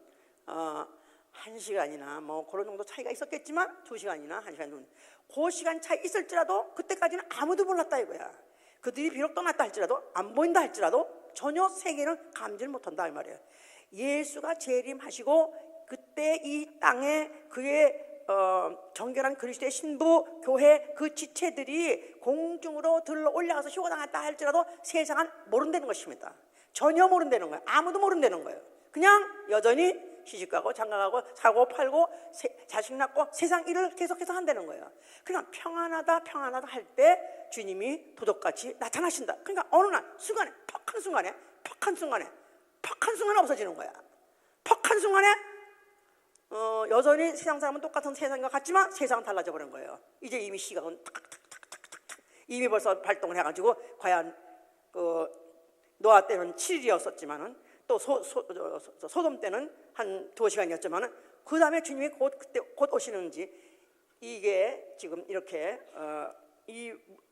1시간이나 뭐 그런 정도 차이가 있었겠지만 2시간이나 1시간 정도 그 시간 차이 있을지라도 그때까지는 아무도 몰랐다 이거야. 그들이 비록 떠났다 할지라도 안 보인다 할지라도 전혀 세계를 감지를 못한다 이 말이에요. 예수가 재림하시고 그때 이 땅에 그의 정결한 그리스도의 신부 교회 그 지체들이 공중으로 들러 올라가서 휴거당했다 할지라도 세상은 모른다는 것입니다. 전혀 모른다는 거예요. 아무도 모른다는 거예요. 그냥 여전히 시집가고 장가가고 사고 팔고 자식 낳고 세상 일을 계속해서 한다는 거예요. 그러니까 평안하다 할 때 주님이 도둑같이 나타나신다. 그러니까 어느 날 순간에 퍽한 순간에 없어지는 거야. 퍽한 순간에 여전히 세상 사람은 똑같은 세상과 같지만 세상은 달라져 버린 거예요. 이제 이미 시각은 탁탁탁탁탁 이미 벌써 발동을 해가지고 과연 노아 때는 7일이었었지만은 또 소돔 때는 한 2시간이었지만은 그 다음에 주님이 곧 오시는지 이게 지금 이렇게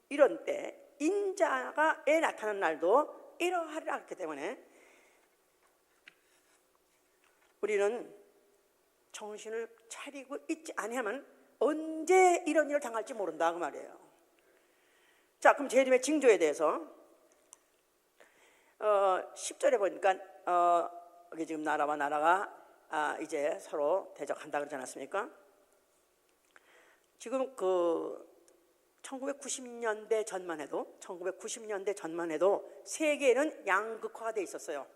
이런 때 인자가 나타나는 날도 이러하리라 했기 때문에 우리는 정신을 차리고 있지 아니하면 언제 이런 일을 당할지 모른다 그 말이에요. 자, 그럼 재림의 징조에 대해서 10절에 보니까 여기 지금 나라와 나라가 이제 서로 대적한다 그러지 않았습니까? 지금 1990년대 전만 해도 세계는 양극화가 돼 있었어요.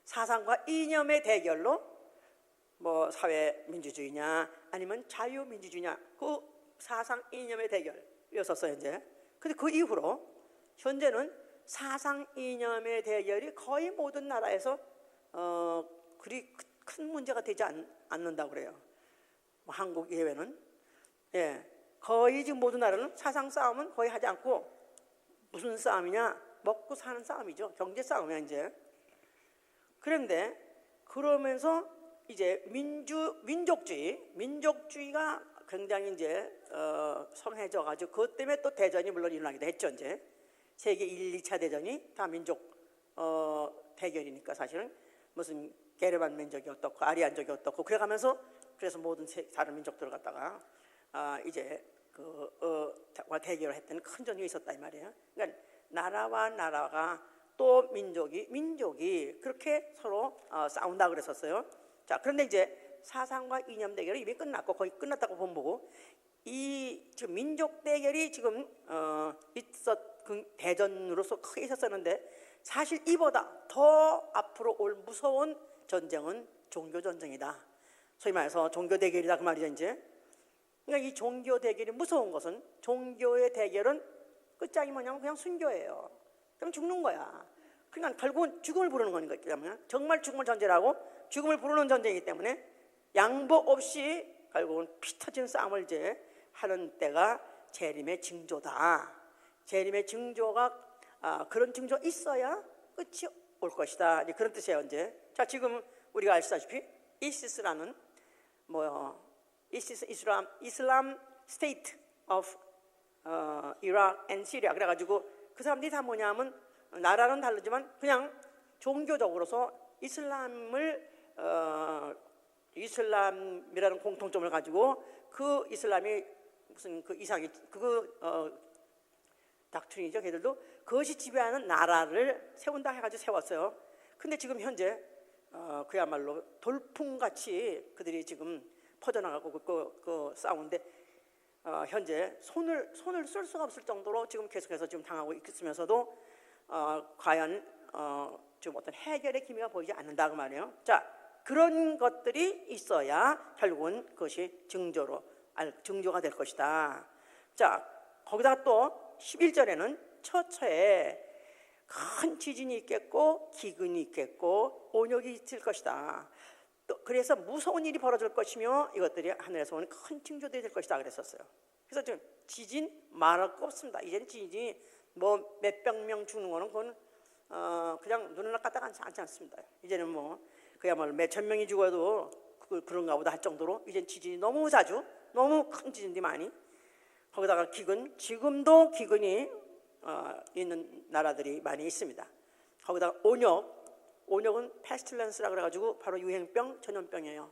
사상과 이념의 대결로 뭐 사회민주주의냐 아니면 자유민주주의냐 그 사상 이념의 대결이었었어요 이제. 근데 그 이후로 현재는 사상 이념의 대결이 거의 모든 나라에서 그리 큰 문제가 되지 않는다고 그래요. 뭐 한국 예외는 거의 지금 모든 나라는 사상 싸움은 거의 하지 않고 무슨 싸움이냐 먹고 사는 싸움이죠. 경제 싸움이야 이제. 그런데 그러면서 이제 민족주의가 굉장히 이제 성해져 가지고 그것 때문에 또 대전이 물론 일어나기도 했죠. 이제 세계 1, 2차 대전이 다 민족 대결이니까 사실은 무슨 게르만 민족이 어떻고 아리안족이 어떻고 그래가면서 그래서 모든 다른 민족들을 갖다가 이제 대결을 했던 큰 전쟁이 있었다 이 말이에요. 그러니까 나라와 나라가 또 민족이 그렇게 서로 싸운다 그랬었어요. 자, 그런데 이제 사상과 이념 대결이 이미 끝났고 거의 끝났다고 보고 이 지금 민족 대결이 지금 대전으로서 크게 있었었는데 사실 이보다 더 앞으로 올 무서운 전쟁은 종교 전쟁이다. 소위 말해서 종교 대결이다 그 말이죠 이제. 그러니까 이 종교 대결이 무서운 것은 종교의 대결은 끝장이 뭐냐면 그냥 순교예요. 그냥 죽는 거야. 그러니까 결국은 죽음을 부르는 거니까 정말 죽음을 전제하고 죽음을 부르는 전쟁이기 때문에 양보 없이 결국은 피 터지는 싸움을 이제 하는 때가 재림의 징조다. 재림의 징조가 그런 징조 있어야 끝이 올 것이다. 이제 그런 뜻이에요 이제. 자, 지금 우리가 아시다시피 이시스라는 이슬람 스테이트 오브 이라크 앤 시리아 그래가지고 그 사람들이 다 뭐냐면 나라는 다르지만 그냥 종교적으로서 이슬람이라는 공통점을 가지고 그 이슬람이 무슨 그 이상이 닥트린이죠. 걔들도 그것이 지배하는 나라를 세운다 해가지고 세웠어요. 근데 지금 현재 그야말로 돌풍같이 그들이 지금 퍼져나가고 싸우는데 현재 손을 쓸 수가 없을 정도로 지금 계속해서 지금 당하고 있으면서도 과연 지금 어떤 해결의 기미가 보이지 않는다 그 말이에요. 자, 그런 것들이 있어야 결국은 그것이 증조가 될 것이다. 자, 거기다가 또 11절에는 처처에 큰 지진이 있겠고 기근이 있겠고 온역이 있을 것이다. 또 그래서 무서운 일이 벌어질 것이며 이것들이 하늘에서 오는 큰 징조들이 될 것이다 그랬었어요. 그래서 지금 지진 말할 거 없습니다. 이제는 지진이 뭐 몇백 명 죽는 거는 그건 그냥 눈을 깎다가 않지 않습니다. 이제는 뭐 그야말로 몇천 명이 죽어도 그런가 보다 할 정도로 이제는 지진이 너무 자주 너무 큰 지진들이 많이 거기다가 기근 지금도 기근이 있는 나라들이 많이 있습니다. 거기다가 온역은 페스틸런스라 그래가지고 바로 유행병, 전염병이에요.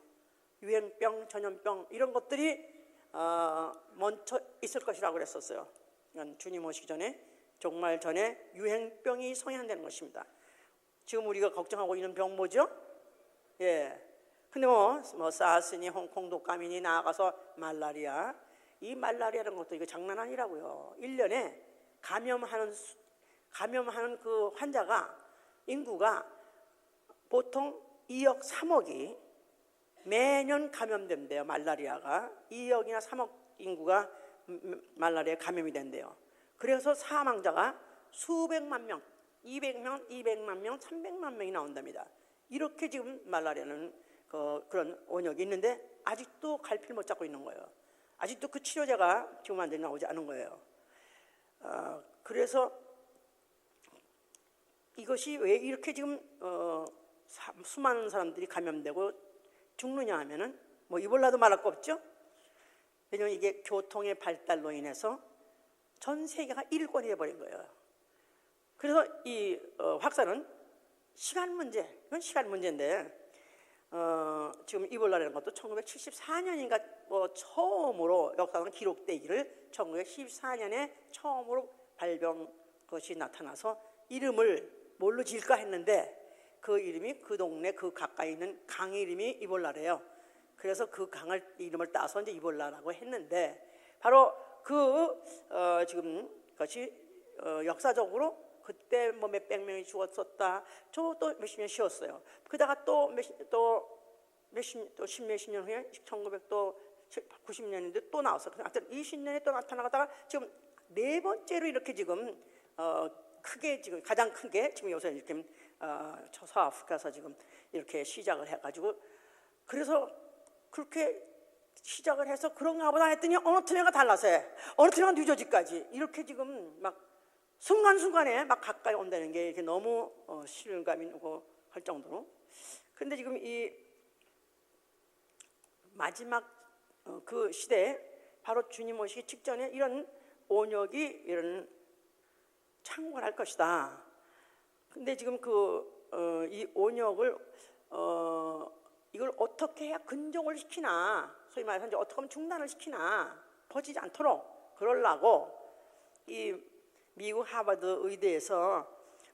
유행병, 전염병 이런 것들이 먼저 있을 것이라고 그랬었어요. 그러니까 주님 오시기 전에 종말 전에 유행병이 성행되는 것입니다. 지금 우리가 걱정하고 있는 병 뭐죠? 예. 근데 뭐 사스니 홍콩 독감이니 나아가서 말라리아 이 말라리아라는 것도 이거 장난 아니라고요. 1년에 감염하는 그 환자가 인구가 보통 2억 3억이 매년 감염된대요. 말라리아가 2억이나 3억 인구가 말라리아에 감염이 된대요. 그래서 사망자가 수백만 명, 200명, 200만 명, 300만 명이 나온답니다. 이렇게 지금 말라리아는 그런 원역이 있는데 아직도 갈피를 못 잡고 있는 거예요. 아직도 그 치료제가 지금 완전히 나오지 않은 거예요. 그래서 이것이 왜 이렇게 지금 수많은 사람들이 감염되고 죽느냐 하면은 뭐 이볼라도 말할 거 없죠. 왜냐하면 이게 교통의 발달로 인해서 전 세계가 일권이 돼버린 거예요. 그래서 이 확산은 시간 문제, 이건 시간 문제인데 지금 이볼라라는 것도 1974년인가 처음으로 역사는 기록되기를 1914년에 처음으로 발병 것이 나타나서 이름을 뭘로 지을까 했는데 그 이름이 그 동네 그 가까이 있는 강의 이름이 이볼라래요. 그래서 그 강을 이름을 따서 이제 이볼라라고 했는데 바로 지금 그것이 역사적으로 그때 뭐 몇백 명이 죽었었다. 저 또 몇십 년 쉬었어요. 그러다가 또 십몇십 년 후에 1990년인데 또 나왔어요. 하여튼 20년에 또 나타나다가 지금 네 번째로 이렇게 지금 크게 지금 가장 큰 게 지금 요새 이렇게 서아프리카에서 지금 이렇게 시작을 해가지고 그래서 그렇게 시작을 해서 그런가 보다 했더니 어느 틈에가 달라서 어느 틈에가 뉴저지까지 이렇게 지금 막 순간순간에 막 가까이 온다는 게 이렇게 너무 실감이 나고 할 정도로. 그런데 지금 이 마지막 그 시대에 바로 주님 오시기 직전에 이런 온역이 이런 창궐할 것이다. 근데 지금 이 온역을 이걸 어떻게 해야 근종을 시키나, 소위 말해서 이제 어떻게 하면 중단을 시키나, 퍼지지 않도록 그러려고 이 미국 하버드 의대에서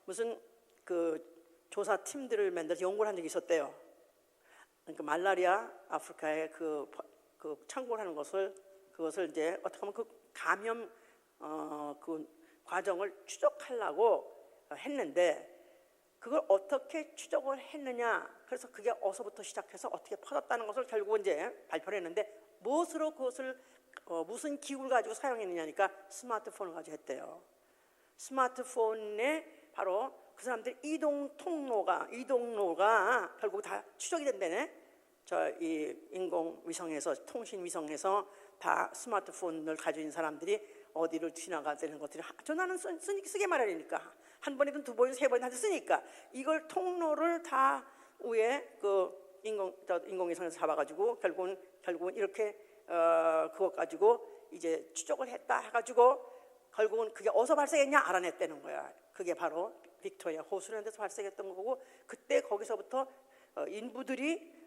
무슨 그 조사 팀들을 만들어서 연구를 한 적이 있었대요. 그러니까 말라리아 아프리카에 그 창궐 하는 그것을 이제 어떻게 하면 그 감염 그 과정을 추적하려고 했는데, 그걸 어떻게 추적을 했느냐, 그래서 그게 어디서부터 시작해서 어떻게 퍼졌다는 것을 결국 이제 발표를 했는데, 무엇으로 그것을 무슨 기구를 가지고 사용했느냐니까 스마트폰을 가지고 했대요. 스마트폰에 바로 그 사람들 이동 통로가 결국 다 추적이 된다네. 이 인공위성에서, 통신위성에서 다 스마트폰을 가지고 있는 사람들이 어디를 지나가는 것들이 전화는 쓰게 마련이니까 한 번이든 두 번이든 세 번이든 쓰니까 이걸 통로를 다 위에 그 인공위성에서 잡아가지고 결국은 이렇게 그것 가지고 이제 추적을 했다 해가지고 결국은 그게 어디서 발생했냐 알아냈다는 거야. 그게 바로 빅토리아 호수라는 데서 발생했던 거고, 그때 거기서부터 인부들이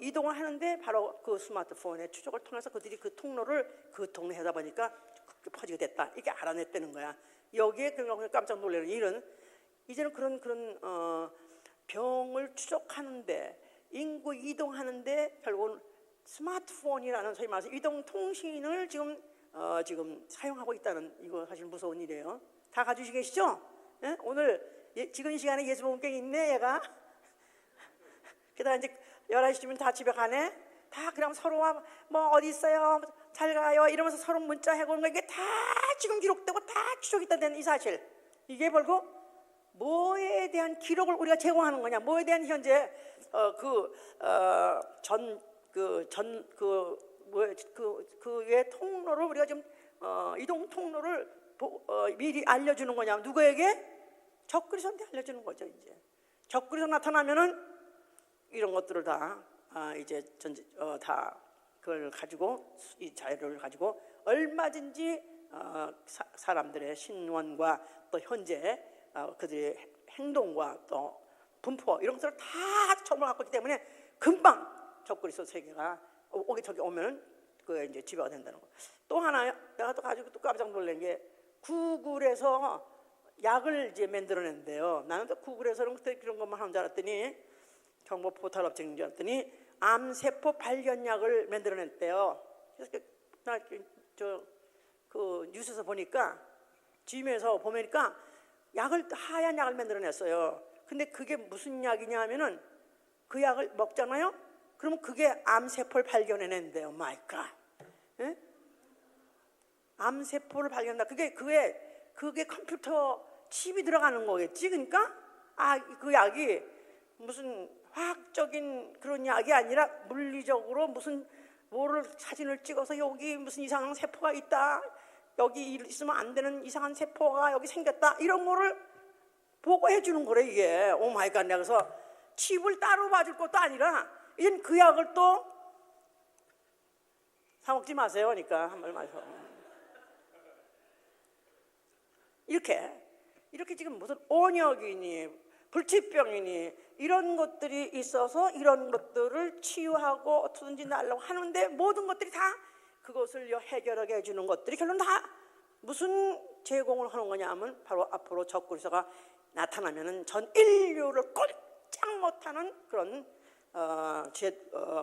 이동을 하는데 바로 그 스마트폰의 추적을 통해서 그들이 그 통로에 하다 보니까 퍼지게 됐다, 이게 알아냈다는 거야. 여기에 깜짝 놀라는 일은 이제는 그런 병을 추적하는데, 인구 이동하는데 결국은 스마트폰이라는 소위 말해서 이동통신을 지금 사용하고 있다는, 이거 사실 무서운 일이에요. 다 가지고 계시죠? 예? 오늘 지금 이 시간에 예수 복음 꽤 있네 얘가. 게다가 이제 11시쯤은 다 집에 가네. 다 그냥 서로와 뭐 어디 있어요, 잘 가요 이러면서 서로 문자 해보는 거, 이게 다 지금 기록되고 다 추적이 되는 이 사실, 이게 벌고 뭐에 대한 기록을 우리가 제공하는 거냐, 뭐에 대한 현재 그의 통로를 우리가 지금 이동 통로를 미리 알려주는 거냐, 누구에게? 적그리스도한테 알려주는 거죠. 이제 적그리스도 나타나면은 이런 것들을 다 이제 다 그걸 가지고, 이 자료를 가지고 얼마든지 사람들의 신원과 또 현재 그들의 행동과 또 분포 이런 것들을 다 정보를 갖고 있기 때문에 금방 적그리스도 세계가 저기 오면은 그 이제 지배가 된다는 거. 또 하나 내가 또 가지고 또 깜짝 놀란 게, 구글에서 약을 이제 만들어낸대요. 나는 또 구글에서 그런 것만 하는 줄 알았더니, 정보 포털 업체인 줄 알았더니 암세포 발견약을 만들어냈대요. 그래서 그 뉴스에서 보니까, 짐에서 보니까 하얀 약을 만들어냈어요. 근데 그게 무슨 약이냐 하면은 그 약을 먹잖아요. 그러면 그게 암세포를 발견해낸대요. 마이 갓. 예? 암세포를 발견한다. 그게 컴퓨터 칩이 들어가는 거겠지. 그러니까 그 약이 무슨 화학적인 그런 약이 아니라 물리적으로 무슨 뭐를 사진을 찍어서 여기 무슨 이상한 세포가 있다, 여기 있으면 안 되는 이상한 세포가 여기 생겼다, 이런 거를 보고해 주는 거래 이게. 오 마이 갓. 그래서 칩을 따로 맞을 것도 아니라 이젠 그 약을 또 사 먹지 마세요. 그러니까 한 번 마셔. 이렇게 지금 무슨 온역이니 불치병이니 이런 것들이 있어서 이런 것들을 치유하고 어떻게든지 나려고 하는데, 모든 것들이 다 그것을 해결하게 해주는 것들이 결론 다 무슨 제공을 하는 거냐 하면 바로 앞으로 적그리스도가 나타나면은 전 인류를 꼼짝 못하는 그런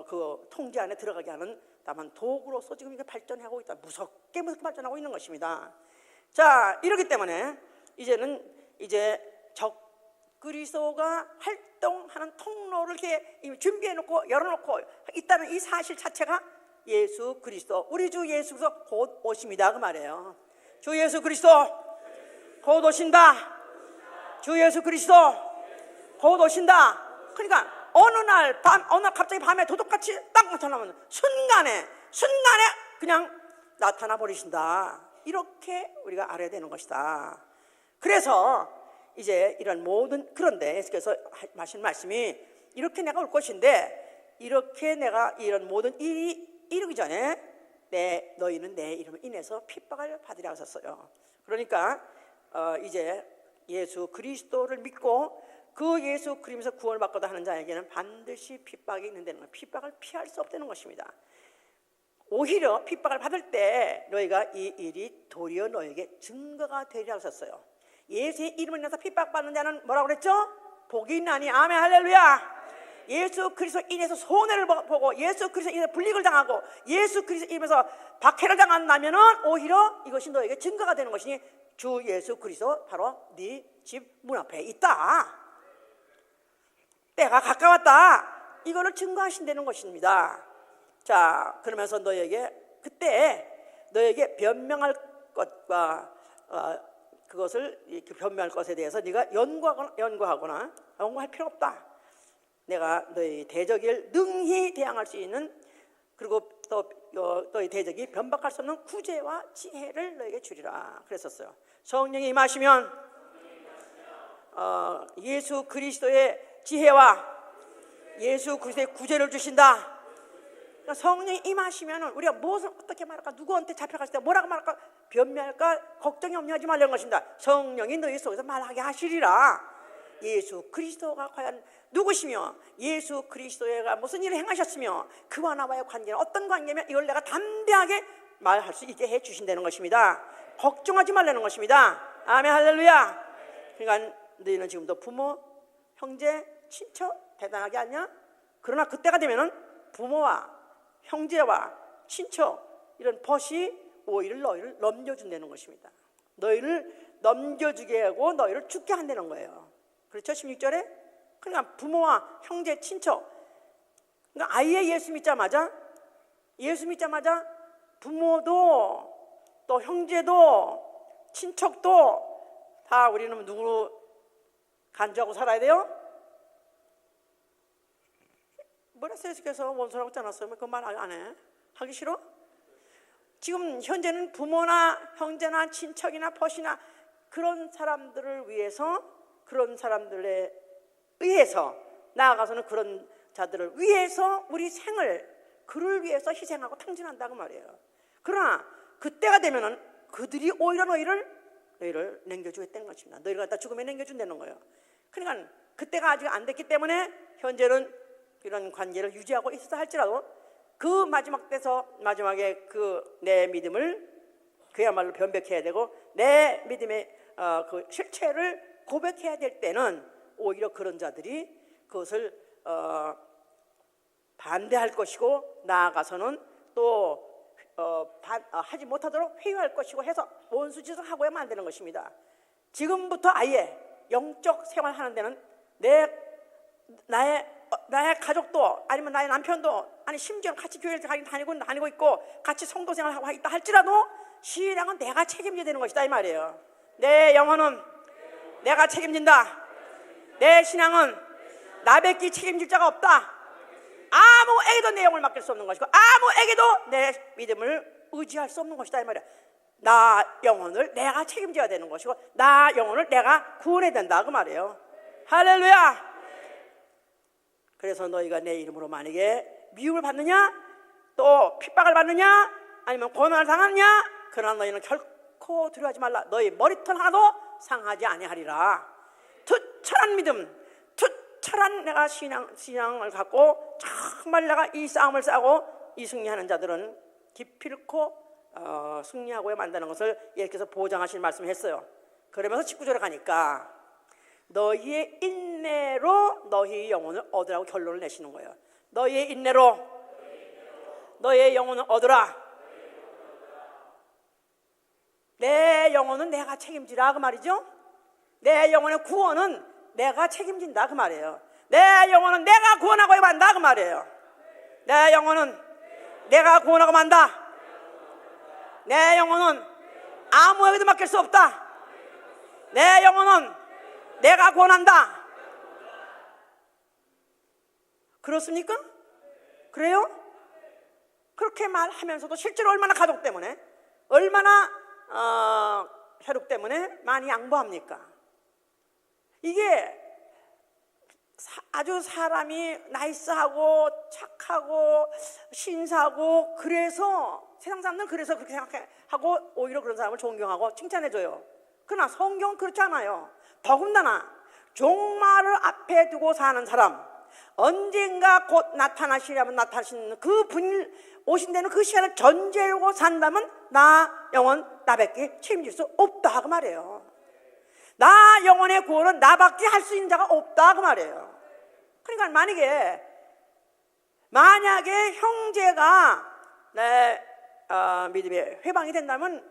그 통제 안에 들어가게 하는 다만 도구로서 지금 이게 발전하고 있다. 무섭게 발전하고 있는 것입니다. 자, 이렇기 때문에 이제 적그리스도가 활동하는 통로를 이렇게 준비해놓고 열어놓고 있다는 이 사실 자체가 예수 그리스도, 우리 주 예수 그리스도 곧 오십니다 그 말이에요. 주 예수 그리스도 곧 오신다. 주 예수 그리스도 곧 오신다. 그러니까 어느 날 갑자기 밤에 도둑같이 딱 나타나면 순간에 그냥 나타나 버리신다. 이렇게 우리가 알아야 되는 것이다. 그래서 이제 이런 모든, 그런데 예수께서 하신 말씀이, 이렇게 내가 올 것인데 이렇게 내가 이런 모든 일이 이르기 전에 너희는 내 이름을 인해서 핍박을 받으라 하셨어요. 그러니까 이제 예수 그리스도를 믿고 그 예수 그리스도에서 구원을 받고자 하는 자에게는 반드시 핍박이 있는다는 거예요. 핍박을 피할 수 없다는 것입니다. 오히려 핍박을 받을 때 너희가 이 일이 도리어 너에게 증거가 되리라고 썼어요. 예수의 이름을 인해서 핍박받는 자는 뭐라고 그랬죠? 복이 있나니. 아멘 할렐루야. 예수 그리스도 인해서 손해를 보고 예수 그리스도 인해서 불이익을 당하고 예수 그리스도 인해서 박해를 당한다면 오히려 이것이 너에게 증거가 되는 것이니 주 예수 그리스도 바로 네 집 문 앞에 있다. 때가 가까웠다. 이거를 증거하신다는 것입니다. 자, 그러면서 너에게 그때 너에게 변명할 것과 그것을 변명할 것에 대해서 네가 연구하거나 연구할 필요 없다. 내가 너희 대적을 능히 대항할 수 있는, 그리고 또 너희 대적이 변박할 수 없는 구제와 지혜를 너에게 주리라 그랬었어요. 성령이 임하시면 예수 그리스도의 지혜와 예수 그리스도의 구제를 주신다. 그러니까 성령이 임하시면 우리가 무엇을 어떻게 말할까, 누구한테 잡혀갔을 때 뭐라고 말할까, 변명할까 걱정이 없냐지 말라는 것입니다. 성령이 너희 속에서 말하게 하시리라. 예수 그리스도가 과연 누구시며 예수 그리스도가 무슨 일을 행하셨으며 그와 나와의 관계는 어떤 관계면 이걸 내가 담대하게 말할 수 있게 해 주신다는 것입니다. 걱정하지 말라는 것입니다. 아멘 할렐루야. 그러니까 너희는 지금도 부모, 형제, 친척 대단하게 하냐? 그러나 그때가 되면은 부모와 형제와 친척 이런 벗이 오히려 너희를 넘겨준다는 것입니다. 너희를 넘겨주게 하고 너희를 죽게 한다는 거예요. 그렇죠? 16절에. 그러니까 부모와 형제, 친척, 그러니까 아예 예수 믿자마자 부모도 또 형제도 친척도 다 우리는 누구로 간주하고 살아야 돼요? 모라세스께서 원수라고 했지 않았어요? 그 말 안 해? 하기 싫어? 지금 현재는 부모나 형제나 친척이나 벗이나 그런 사람들을 위해서, 그런 사람들에 의해서, 나아가서는 그런 자들을 위해서 우리 생을 그를 위해서 희생하고 탕진한다고 말이에요. 그러나 그때가 되면은 그들이 오히려 너희를 남겨주겠다는 것입니다. 너희를 갖다 죽음에 남겨준다는 거예요. 그러니까 그때가 아직 안 됐기 때문에 현재는 이런 관계를 유지하고 있었다 할지라도 그 마지막 때서 마지막에 그 내 믿음을 그야말로 변백해야 되고 내 믿음의 그 실체를 고백해야 될 때는 오히려 그런 자들이 그것을 반대할 것이고 나아가서는 또 하지 못하도록 회유할 것이고 해서 원수짓을 하고야 만드는 것입니다. 지금부터 아예 영적 생활하는 데는 나의 가족도 아니면 나의 남편도 아니 심지어 같이 교회를 다니고 있고 같이 성도 생활하고 있다 할지라도 신앙은 내가 책임져야 되는 것이다 이 말이에요. 내 영혼은 내가 책임진다. 내 신앙은 나밖에 책임질 자가 없다. 아무에게도 내 영혼을 맡길 수 없는 것이고 아무에게도 내 믿음을 의지할 수 없는 것이다 이 말이야. 나 영혼을 내가 책임져야 되는 것이고 나 영혼을 내가 구원해야 된다 그 말이에요. 할렐루야. 그래서 너희가 내 이름으로 만약에 미움을 받느냐 또 핍박을 받느냐 아니면 고난을 당하느냐 그러나 너희는 결코 두려워하지 말라. 너희 머리털 하나도 상하지 아니하리라. 투철한 믿음, 투철한 내가 신앙을 갖고 정말 내가 이 싸움을 싸고 이 승리하는 자들은 기필코 승리하고야 만다는 것을 예수께서 보장하신 말씀을 했어요. 그러면서 19절에 가니까 너희의 인내로 너희 영혼을 얻으라고 결론을 내시는 거예요. 너희의 인내로 너희의 영혼을 얻으라. 내 영혼은 내가 책임지라 그 말이죠. 내 영혼의 구원은 내가 책임진다 그 말이에요. 내 영혼은 내가 구원하고 만다 그 말이에요. 내 영혼은 내가 구원하고 만다. 내 영혼은 아무에게도 맡길 수 없다. 내 영혼은 내가 구원한다. 그렇습니까? 그래요? 그렇게 말하면서도 실제로 얼마나 가족 때문에 얼마나 혈육 때문에 많이 양보합니까? 이게 아주 사람이 나이스하고 착하고 신사하고 그래서 세상 사람들은 그래서 그렇게 생각하고 오히려 그런 사람을 존경하고 칭찬해줘요. 그러나 성경은 그렇지 않아요. 더군다나 종말을 앞에 두고 사는 사람, 언젠가 곧 나타나시려면 나타나시는 그 분 오신 데는 그 시간을 전제하고 산다면 나 영혼 나밖에 책임질 수 없다 그 말이에요. 나 영혼의 구원은 나밖에 할 수 있는 자가 없다 그 말이에요. 그러니까 만약에 형제가 내 믿음에 회방이 된다면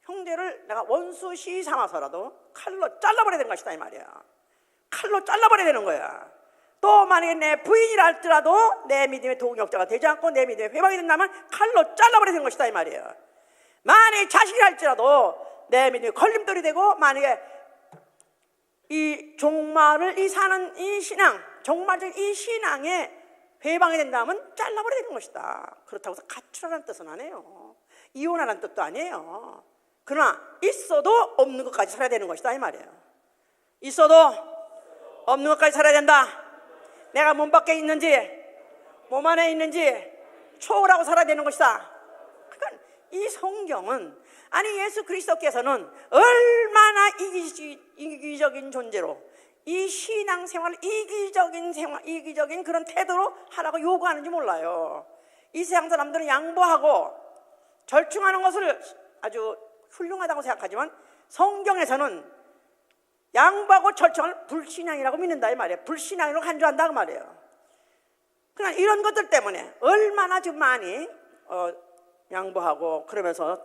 형제를 내가 원수시 삼아서라도 칼로 잘라버려야 되는 것이다 이 말이야. 칼로 잘라버려야 되는 거야. 또 만약에 내 부인이라 할지라도 내 믿음의 동역자가 되지 않고 내 믿음에 회방이 된다면 칼로 잘라버려야 되는 것이다 이 말이에요. 만약에 자식이라 할지라도 내 믿음에 걸림돌이 되고 만약에 이 종말을 사는 이 신앙, 종말적 이 신앙에 회방이 된다면 잘라버려야 되는 것이다. 그렇다고 해서 가출하라는 뜻은 아니에요. 이혼하라는 뜻도 아니에요. 그러나 있어도 없는 것까지 살아야 되는 것이다 이 말이에요. 있어도 없는 것까지 살아야 된다. 내가 몸 밖에 있는지 몸 안에 있는지 초월하고 살아야 되는 것이다. 그러니까 이 성경은 아니 예수 그리스도께서는 얼마나 이기적인 존재로 이 신앙생활을 이기적인 그런 태도로 하라고 요구하는지 몰라요. 이 세상 사람들은 양보하고 절충하는 것을 아주 훌륭하다고 생각하지만 성경에서는 양보하고 절충을 불신앙이라고 믿는다 이 말이에요. 불신앙으로 간주한다 그 말이에요. 그러나 이런 것들 때문에 얼마나 좀 많이 양보하고 그러면서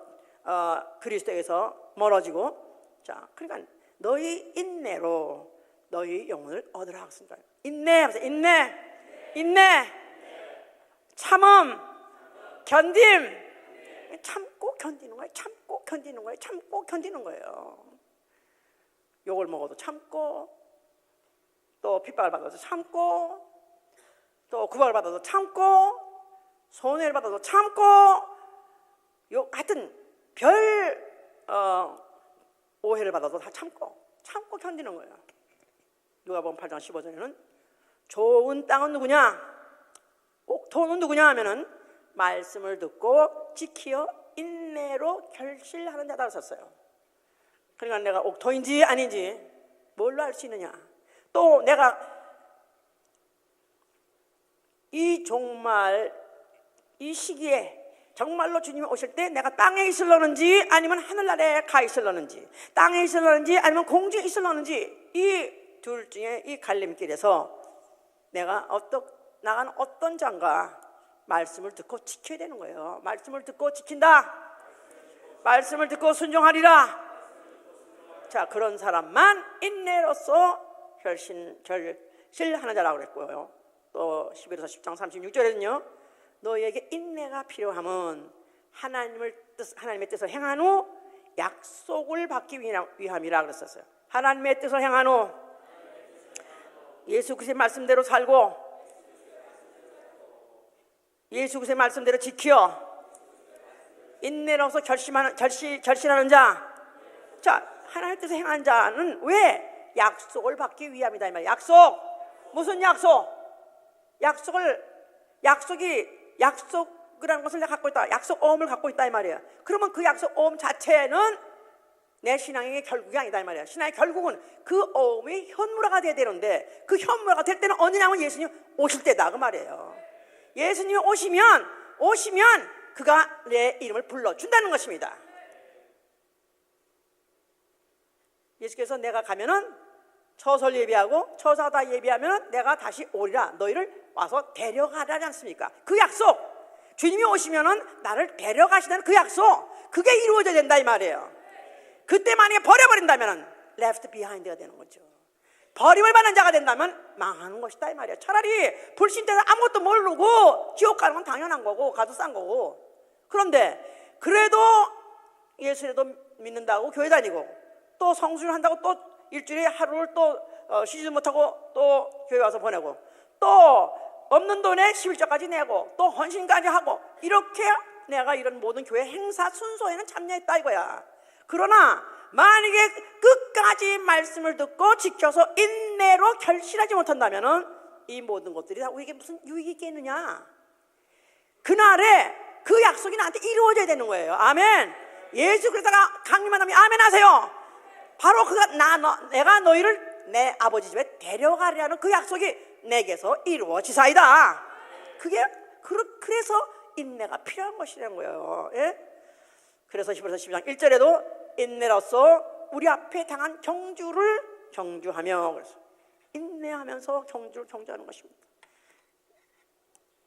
그리스도에서 멀어지고, 자 그러니까 너희 인내로 너희 영혼을 얻으라 하겠습니다. 인내, 참음, 견딤. 참고 견디는 거예요. 욕을 먹어도 참고, 또 핍박을 받아도 참고, 또 구박을 받아도 참고, 손해를 받아도 참고, 하여튼 오해를 받아도 다 참고 견디는 거예요. 누가복음 8장 15절에는 좋은 땅은 누구냐? 옥토는 누구냐 하면은 말씀을 듣고 지키어 인내로 결실하는 자다 썼어요. 그러니까 내가 옥토인지 아닌지 뭘로 알 수 있느냐? 또 내가 이 종말 이 시기에 정말로 주님이 오실 때 내가 땅에 있으려는지 아니면 하늘나라에 가 있으려는지, 땅에 있으려는지 아니면 공중에 있으려는지, 이 둘 중에 이 갈림길에서 내가 나간 어떤 장가 말씀을 듣고 지켜야 되는 거예요. 말씀을 듣고 지킨다, 말씀을 듣고 순종하리라. 자, 그런 사람만 인내로서 결실하는 자라고 그랬고요. 또 11에서 10장 36절에는요 너희에게 인내가 필요함은 하나님의 뜻을 행한 후 약속을 받기 위함이라 그랬었어요. 하나님의 뜻을 행한 후 예수 그리스도의 말씀대로 살고 예수 그리스도의 말씀대로 지켜 인내로서 결실하는 자. 자, 하나님의 뜻을 행한 자는 왜 약속을 받기 위함이다 이 말이에요. 약속, 무슨 약속? 약속이라는 것을 내가 갖고 있다. 약속어음을 갖고 있다 이 말이에요. 그러면 그 약속어음 자체는 내 신앙의 결국이 아니다 이 말이에요. 신앙의 결국은 그 어음이 현무라가 돼야 되는데 그 현무라가 될 때는 언제냐면 예수님 오실 때다 그 말이에요. 예수님이 오시면 그가 내 이름을 불러준다는 것입니다. 예수께서 내가 가면은 처설 예비하고 처사가 다 예비하면 내가 다시 오리라, 너희를 와서 데려가라 하지 않습니까? 그 약속, 주님이 오시면은 나를 데려가시다는 그 약속, 그게 이루어져야 된다 이 말이에요. 그때 만약에 버려버린다면 left behind가 되는 거죠. 버림을 받는 자가 된다면 망하는 것이다 이 말이에요. 차라리 불신자는 아무것도 모르고 지옥 가는 건 당연한 거고 가도 싼 거고, 그런데 그래도 예수라도 믿는다고 교회 다니고 또 성수를 한다고 또 일주일에 하루를 또 쉬지도 못하고 또 교회 와서 보내고 또 없는 돈에 11조까지 내고 또 헌신까지 하고, 이렇게 내가 이런 모든 교회 행사 순서에는 참여했다 이거야. 그러나 만약에 끝까지 말씀을 듣고 지켜서 인내로 결실하지 못한다면 이 모든 것들이 다 우리에게 무슨 유익이 있겠느냐? 그날에 그 약속이 나한테 이루어져야 되는 거예요. 아멘. 예수 그리스도가 강림한다면 아멘 하세요. 바로 내가 너희를 내 아버지 집에 데려가리라는 그 약속이 내게서 이루어지사이다. 그게 그래서 인내가 필요한 것이라는 거예요. 예? 그래서 히브리서 12장 1절에도 인내로서 우리 앞에 당한 경주를 경주하며, 그래서 인내하면서 경주를 경주하는 것입니다.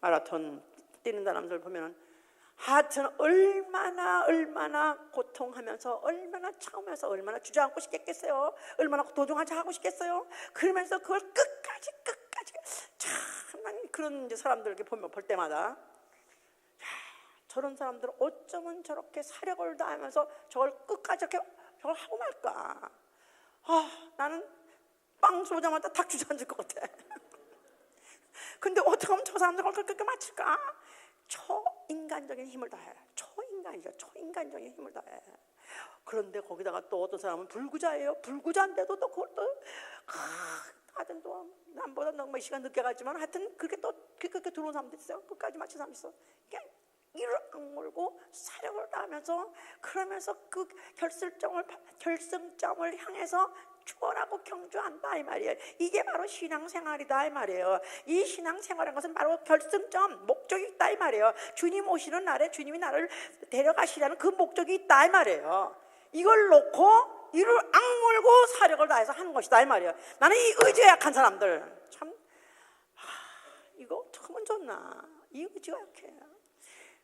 마라톤 뛰는 사람들 보면은 하여튼 얼마나 고통하면서, 얼마나 참으면서, 얼마나 주저앉고 싶겠어요. 얼마나 도중하지 하고 싶겠어요. 그러면서 그걸 끝까지 참 그런 이제 사람들 이렇게 볼 때마다, 저런 사람들은 어쩌면 저렇게 사력을 다하면서 저걸 끝까지 이렇게 저걸 하고 말까. 나는 빵 쏘자마자 탁 주저앉을 것 같아. 근데 어떻게 하면 저 사람들 그걸 끝까지 마칠까? 초인간적인 힘을 다해. 초인간적인 힘을 다해. 그런데 거기다가 또 어떤 사람은 불구자예요. 불구자인데도 또 그걸 또 하여튼 또 남보다 너무 시간 늦게 갔지만 하여튼 그렇게 또 그렇게 들어온 사람도 있어요. 끝까지 마친 사람도 있어. 그러니까 이를 악물고 사력을 다하면서, 그러면서 그 결승점을 향해서 추월하고 경주한다 이 말이에요. 이게 바로 신앙생활이다 이 말이에요. 이 신앙생활인 것은 바로 결승점, 목적이 있다 이 말이에요. 주님 오시는 날에 주님이 나를 데려가시라는 그 목적이 있다 이 말이에요. 이걸 놓고 이를 악물고 사력을 다해서 하는 것이다 이 말이에요. 나는 이 의지가 약한 사람들 참 이거 어떻게 하면 좋나. 이 의지가 약해.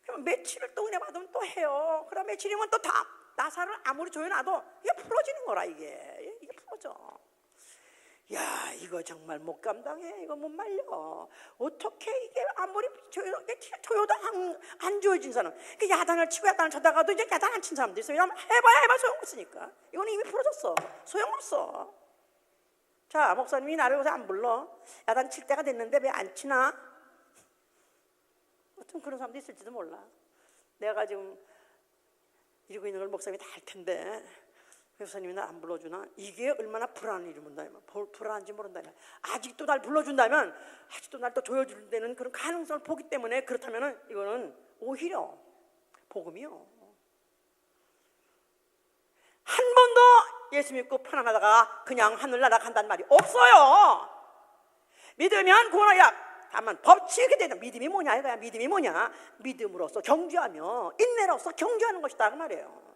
그럼 며칠을 또 은혜 받으면 또 해요. 그럼 며칠이면 또 다 나사를 아무리 조여놔도 이게 풀어지는 거라. 이게 풀어져. 야, 이거 정말 못 감당해. 이거 못 말려. 어떻게 이게 아무리 조여도 안 조여진 사람. 야단을 치고 야단을 쳐다가도 이제 야단 안 친 사람도 있어요. 해봐야 소용없으니까. 이거는 이미 풀어졌어. 소용없어. 자, 목사님이 나를 요새 안 불러. 야단 칠 때가 됐는데 왜 안 치나? 어떤 그런 사람도 있을지도 몰라. 내가 지금 이러고 있는 걸 목사님이 다 할 텐데 목사님이 날 안 불러주나? 이게 얼마나 불안한 일이 문다면, 불안한지 모른다면, 아직도 날 불러준다면, 아직도 날 또 조여준다는 그런 가능성을 보기 때문에, 그렇다면 이거는 오히려 복음이요. 한 번도 예수 믿고 편안하다가 그냥 하늘 날아간다는 말이 없어요. 믿으면 구원하야. 다만 법칙이 이렇게 되는, 믿음이 뭐냐 이거야. 믿음이 뭐냐? 믿음으로써 경주하며 인내로써 경주하는 것이다 그 말이에요.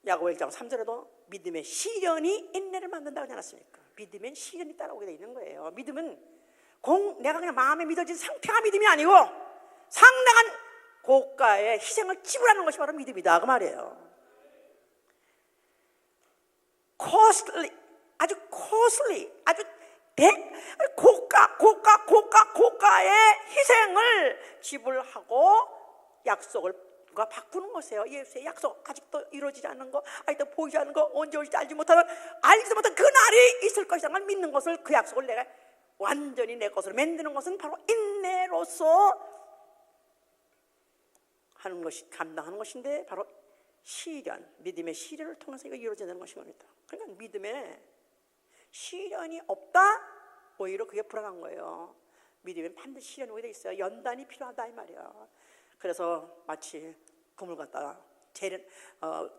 야고보 1장 3절에도 믿음의 시련이 인내를 만든다고 하지 않았습니까? 믿음엔 시련이 따라오게 돼 있는 거예요. 믿음은 내가 그냥 마음에 믿어진 상태가 믿음이 아니고 상당한 고가의 희생을 지불하는 것이 바로 믿음이다 그 말이에요. 아주 고가의 희생을 지불하고 약속을 바꾸는 것이에요. 예수의 약속, 아직도 이루어지지 않는 거, 아직도 보이지 않는 거, 언제 올지 알지도 못한 그 날이 있을 것이라는 걸 믿는 것을, 그 약속을 내가 완전히 내 것으로 만드는 것은 바로 인내로서 하는 것이, 감당하는 것인데, 바로 시련, 믿음의 시련을 통해서 이거 이루어지는 것입니다. 그러니까 믿음에 시련이 없다? 오히려 그게 불안한 거예요. 믿음엔 반드시 시련이 오게 돼 있어요. 연단이 필요하다 이 말이야. 그래서 마치 금을 갖다가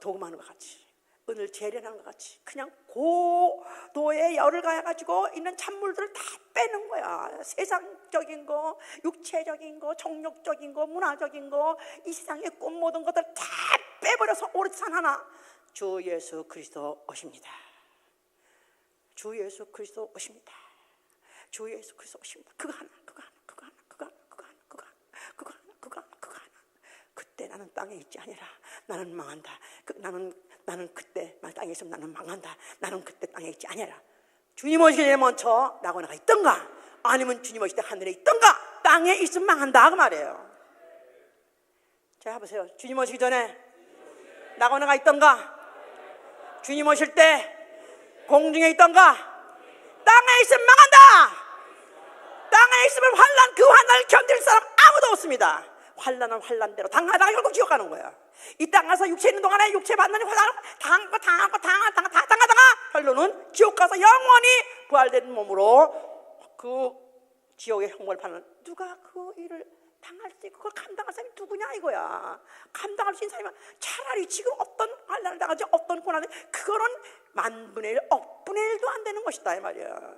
도금하는 것 같이, 은을 재련하는 것 같이 그냥 고도의 열을 가해가지고 있는 찬물들을 다 빼는 거야. 세상적인 거, 육체적인 거, 정욕적인 거, 문화적인 거, 이 세상의 꿈 모든 것들 다 빼버려서 오롯이 산 하나, 주 예수 그리스도 오십니다. 주 예수 그리스도 오십니다. 주 예수 그리스도 오십니다. 그거 하나. 그때 나는 땅에 있지 아니라 나는 망한다. 나는 그때 땅에 있으면 나는 망한다. 나는 그때 땅에 있지 아니라 주님 오시기 전에 먼저 나고나가 있던가, 아니면 주님 오실 때 하늘에 있던가, 땅에 있으면 망한다 그 말이에요. 자, 해보세요. 주님 오시기 전에 나고나가 있던가, 주님 오실 때 공중에 있던가, 땅에 있으면 망한다. 땅에 있으면 환난, 그 환난을 견딜 사람 아무도 없습니다. 환난은 환난대로 당하다가 결국 지옥 가는 거야. 이 땅 가서 육체 있는 동안에 육체 만나는 환난을 당하다가 결론은 지옥 가서 영원히 부활된 몸으로 그 지옥의 형벌 받는, 누가 그 일을 당할 수 있고 그걸 감당할 사람이 누구냐 이거야. 감당할 수 있는 사람이 차라리 지금 어떤 환난을 당하지 어떤 고난을 그거는 만분의 1, 억분의 1도 안 되는 것이다 이 말이야.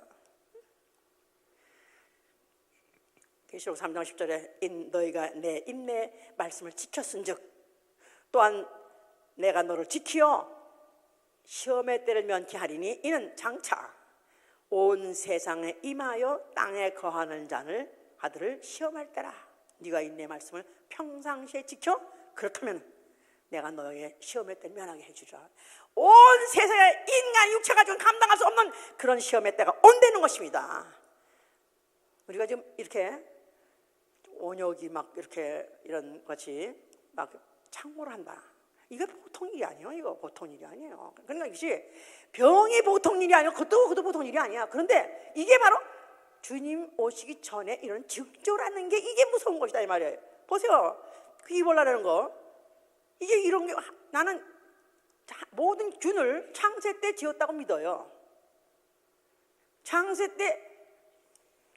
계시록 3장 10절에 너희가 내 인내 말씀을 지켰은즉 또한 내가 너를 지키어 시험의 때를 면케하리니 이는 장차 온 세상에 임하여 땅에 거하는 자들을 시험할 때라. 네가 인내 말씀을 평상시에 지켜 그렇다면 내가 너의 시험의 때를 면하게 해주리라. 온 세상에 인간 육체가 좀 감당할 수 없는 그런 시험의 때가 온다는 것입니다. 우리가 지금 이렇게 온역이 막 이렇게 이런 것이 막 창궐을 한다. 이거 보통 일이 아니에요. 이거 보통 일이 아니에요. 그러니까 이것이 병이 보통 일이 아니고 그것도 보통 일이 아니야. 그런데 이게 바로 주님 오시기 전에 이런 징조라는 게 이게 무서운 것이다 이 말이에요. 보세요. 그 이볼라라는 거 이게 이런 게 나는 모든 균을 창세 때 지었다고 믿어요. 창세 때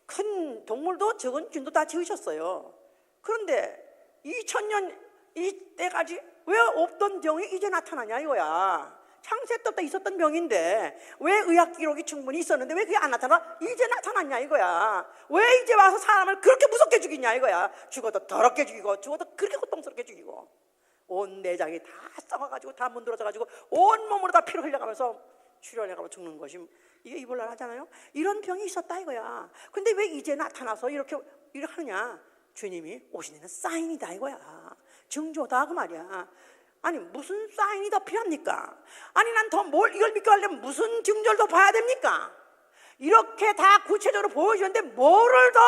큰 동물도 적은 균도 다 지으셨어요. 그런데 2000년 이때까지 왜 없던 병이 이제 나타나냐 이거야. 창세 때부터 있었던 병인데 왜 의학 기록이 충분히 있었는데 왜 그게 안 나타나? 이제 나타났냐 이거야. 왜 이제 와서 사람을 그렇게 무섭게 죽이냐 이거야. 죽어도 더럽게 죽이고 죽어도 그렇게 고통스럽게 죽이고 온 내장이 다 썩어가지고 다 문드러져가지고 온 몸으로 다 피를 흘려가면서 출혈해가고 죽는 것이 이게 이볼라 하잖아요. 이런 병이 있었다 이거야. 근데 왜 이제 나타나서 이렇게 하느냐? 주님이 오시는 사인이다 이거야. 증조다 그 말이야. 아니 무슨 사인이 더 필요합니까? 아니 난 더 뭘 이걸 믿고 하려면 무슨 증조를 더 봐야 됩니까? 이렇게 다 구체적으로 보여주는데 뭐를 더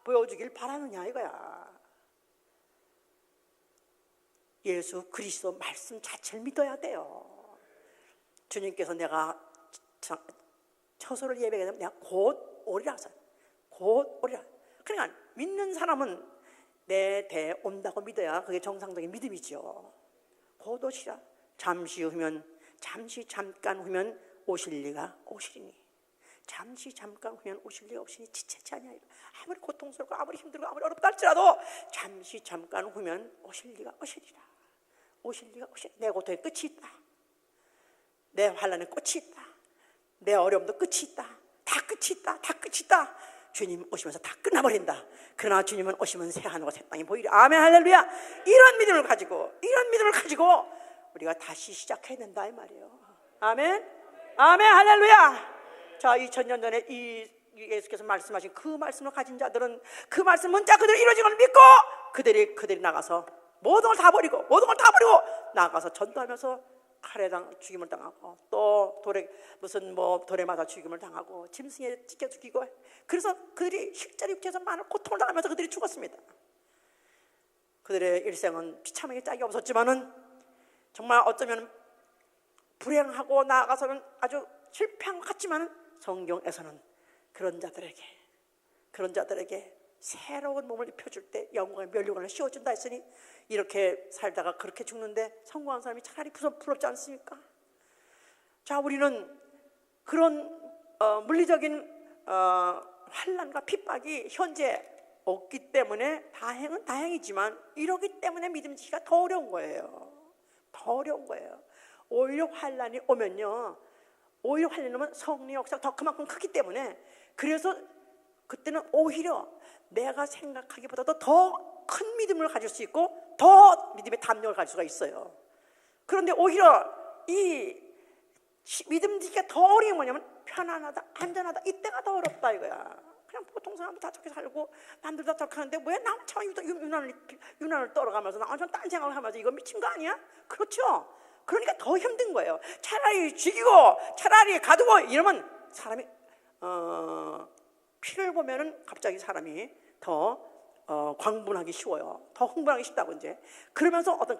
보여주길 바라느냐 이거야. 예수 그리스도 말씀 자체를 믿어야 돼요. 주님께서 내가 처소를 예배하게 되면 내가 곧 오리라 하세요. 곧 오리라. 그러니까 믿는 사람은 내 대에 온다고 믿어야 그게 정상적인 믿음이죠. 곧 오시라. 잠시 잠깐 후면 오실 리가 오시리니. 잠시 잠깐 후면 오실 리가 오시니 지체치 아니하리라. 아무리 고통스럽고 아무리 힘들고 아무리 어렵다 할지라도 잠시 잠깐 후면 오실 리가 오시리라. 오실 리가 오시리라. 내 고통에 끝이 있다. 내 환난에 끝이 있다. 내 어려움도 끝이 있다. 다 끝이 있다. 다 끝이 있다. 주님 오시면서 다 끝나버린다. 그러나 주님은 오시면 새 하늘과 새 땅이 보이리. 아멘 할렐루야. 이런 믿음을 가지고 우리가 다시 시작해야 된다 이 말이에요. 아멘 아멘 할렐루야. 자 2000년 전에 이 예수께서 말씀하신 그 말씀을 가진 자들은 그 말씀 문자 그대로 이루어진 걸 믿고 그들이 나가서 모든 걸 다 버리고 나가서 전도하면서 칼에 죽임을 당하고 또 돌에 맞아 죽임을 당하고 짐승에 찢겨 죽이고 그래서 그들이 실제로 육체에서 많은 고통을 당하면서 그들이 죽었습니다. 그들의 일생은 비참하게 짝이 없었지만은 정말 어쩌면 불행하고 나아가서는 아주 실패한 것 같지만 성경에서는 그런 자들에게 새로운 몸을 입혀줄 때 영광의 면류관을 씌워준다 했으니 이렇게 살다가 그렇게 죽는데 성공한 사람이 차라리 부럽지 않습니까? 자, 우리는 그런 물리적인 환난과 핍박이 현재 없기 때문에 다행은 다행이지만 이러기 때문에 믿음 지기가 더 어려운 거예요. 오히려 환난이 오면요, 성령의 역사가 더 그만큼 크기 때문에 그래서 그때는 오히려 내가 생각하기보다도 더 큰 믿음을 가질 수 있고 더 믿음의 담력을 가질 수가 있어요. 그런데 오히려 이 믿음 지기가 더 어려운 게 뭐냐면 편안하다, 안전하다, 이때가 더 어렵다 이거야. 그냥 보통 사람들 다 저렇게 살고 남들 다 저렇게 하는데 왜 나만 참 유난을 떨어가면서 나 완전 딴 생각을 하면서 이거 미친 거 아니야? 그렇죠? 그러니까 더 힘든 거예요. 차라리 죽이고 차라리 가두고 이러면 사람이 피를 보면은 갑자기 사람이 더 광분하기 쉬워요. 더 흥분하기 쉽다고 이제 그러면서 어떤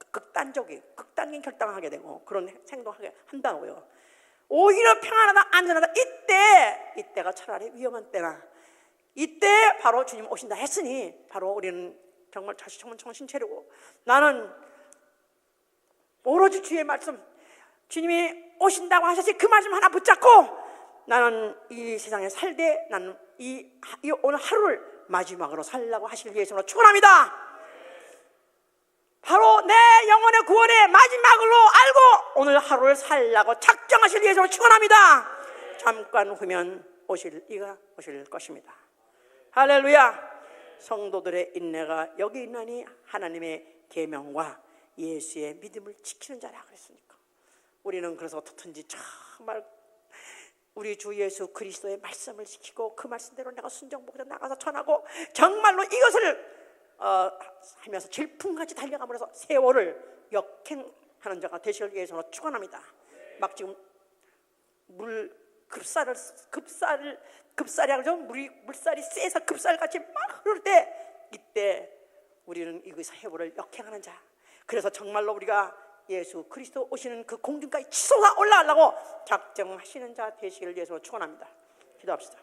극단적인 결단을 하게 되고 그런 행동하게 한다고요. 오히려 평안하다, 안전하다 이때가 차라리 위험한 때나 이때 바로 주님 오신다 했으니 바로 우리는 정말 다시 정신 차리고 나는 오로지 주의 말씀 주님이 오신다고 하셨지 그 말씀 하나 붙잡고 나는 이 세상에 살되 나는 이 오늘 하루를 마지막으로 살라고 하실 예수로 축원합니다. 바로 내 영혼의 구원의 마지막으로 알고 오늘 하루를 살라고 작정하실 예수로 축원합니다. 잠깐 후면 오실 이가 오실 것입니다. 할렐루야. 성도들의 인내가 여기 있나니 하나님의 계명과 예수의 믿음을 지키는 자라 그랬으니까 우리는 그래서 어떻든지 정말 우리 주 예수 그리스도의 말씀을 지키고 그 말씀대로 내가 순종복으로 나가서 전하고 정말로 이것을 하면서 질풍같이 달려감으로써 세월을 역행하는 자가 되시길 위해서 축원합니다. 막 지금 급살이 하죠. 물살이 세서 급살같이 막 흐를 때 이때 우리는 이것의 세월을 역행하는 자. 그래서 정말로 우리가 예수 그리스도 오시는 그 공중까지 치솟아 올라가려고 작정하시는 자 되시길 위해서 축원합니다. 기도합시다.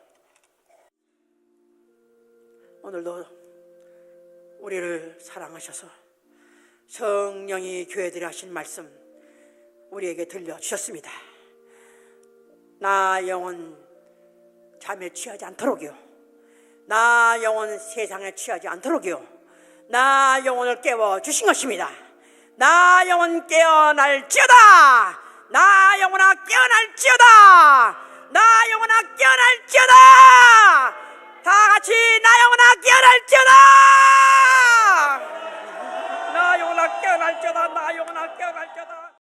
오늘도 우리를 사랑하셔서 성령이 교회들이 하신 말씀 우리에게 들려주셨습니다. 나 영혼 잠에 취하지 않도록요, 나 영혼 세상에 취하지 않도록요, 나 영혼을 깨워주신 것입니다. 나 영혼 깨어날지어다. 나 영혼아 깨어날지어다. 나 영혼아 깨어날지어다. 다 같이 나 영혼아 깨어날지어다.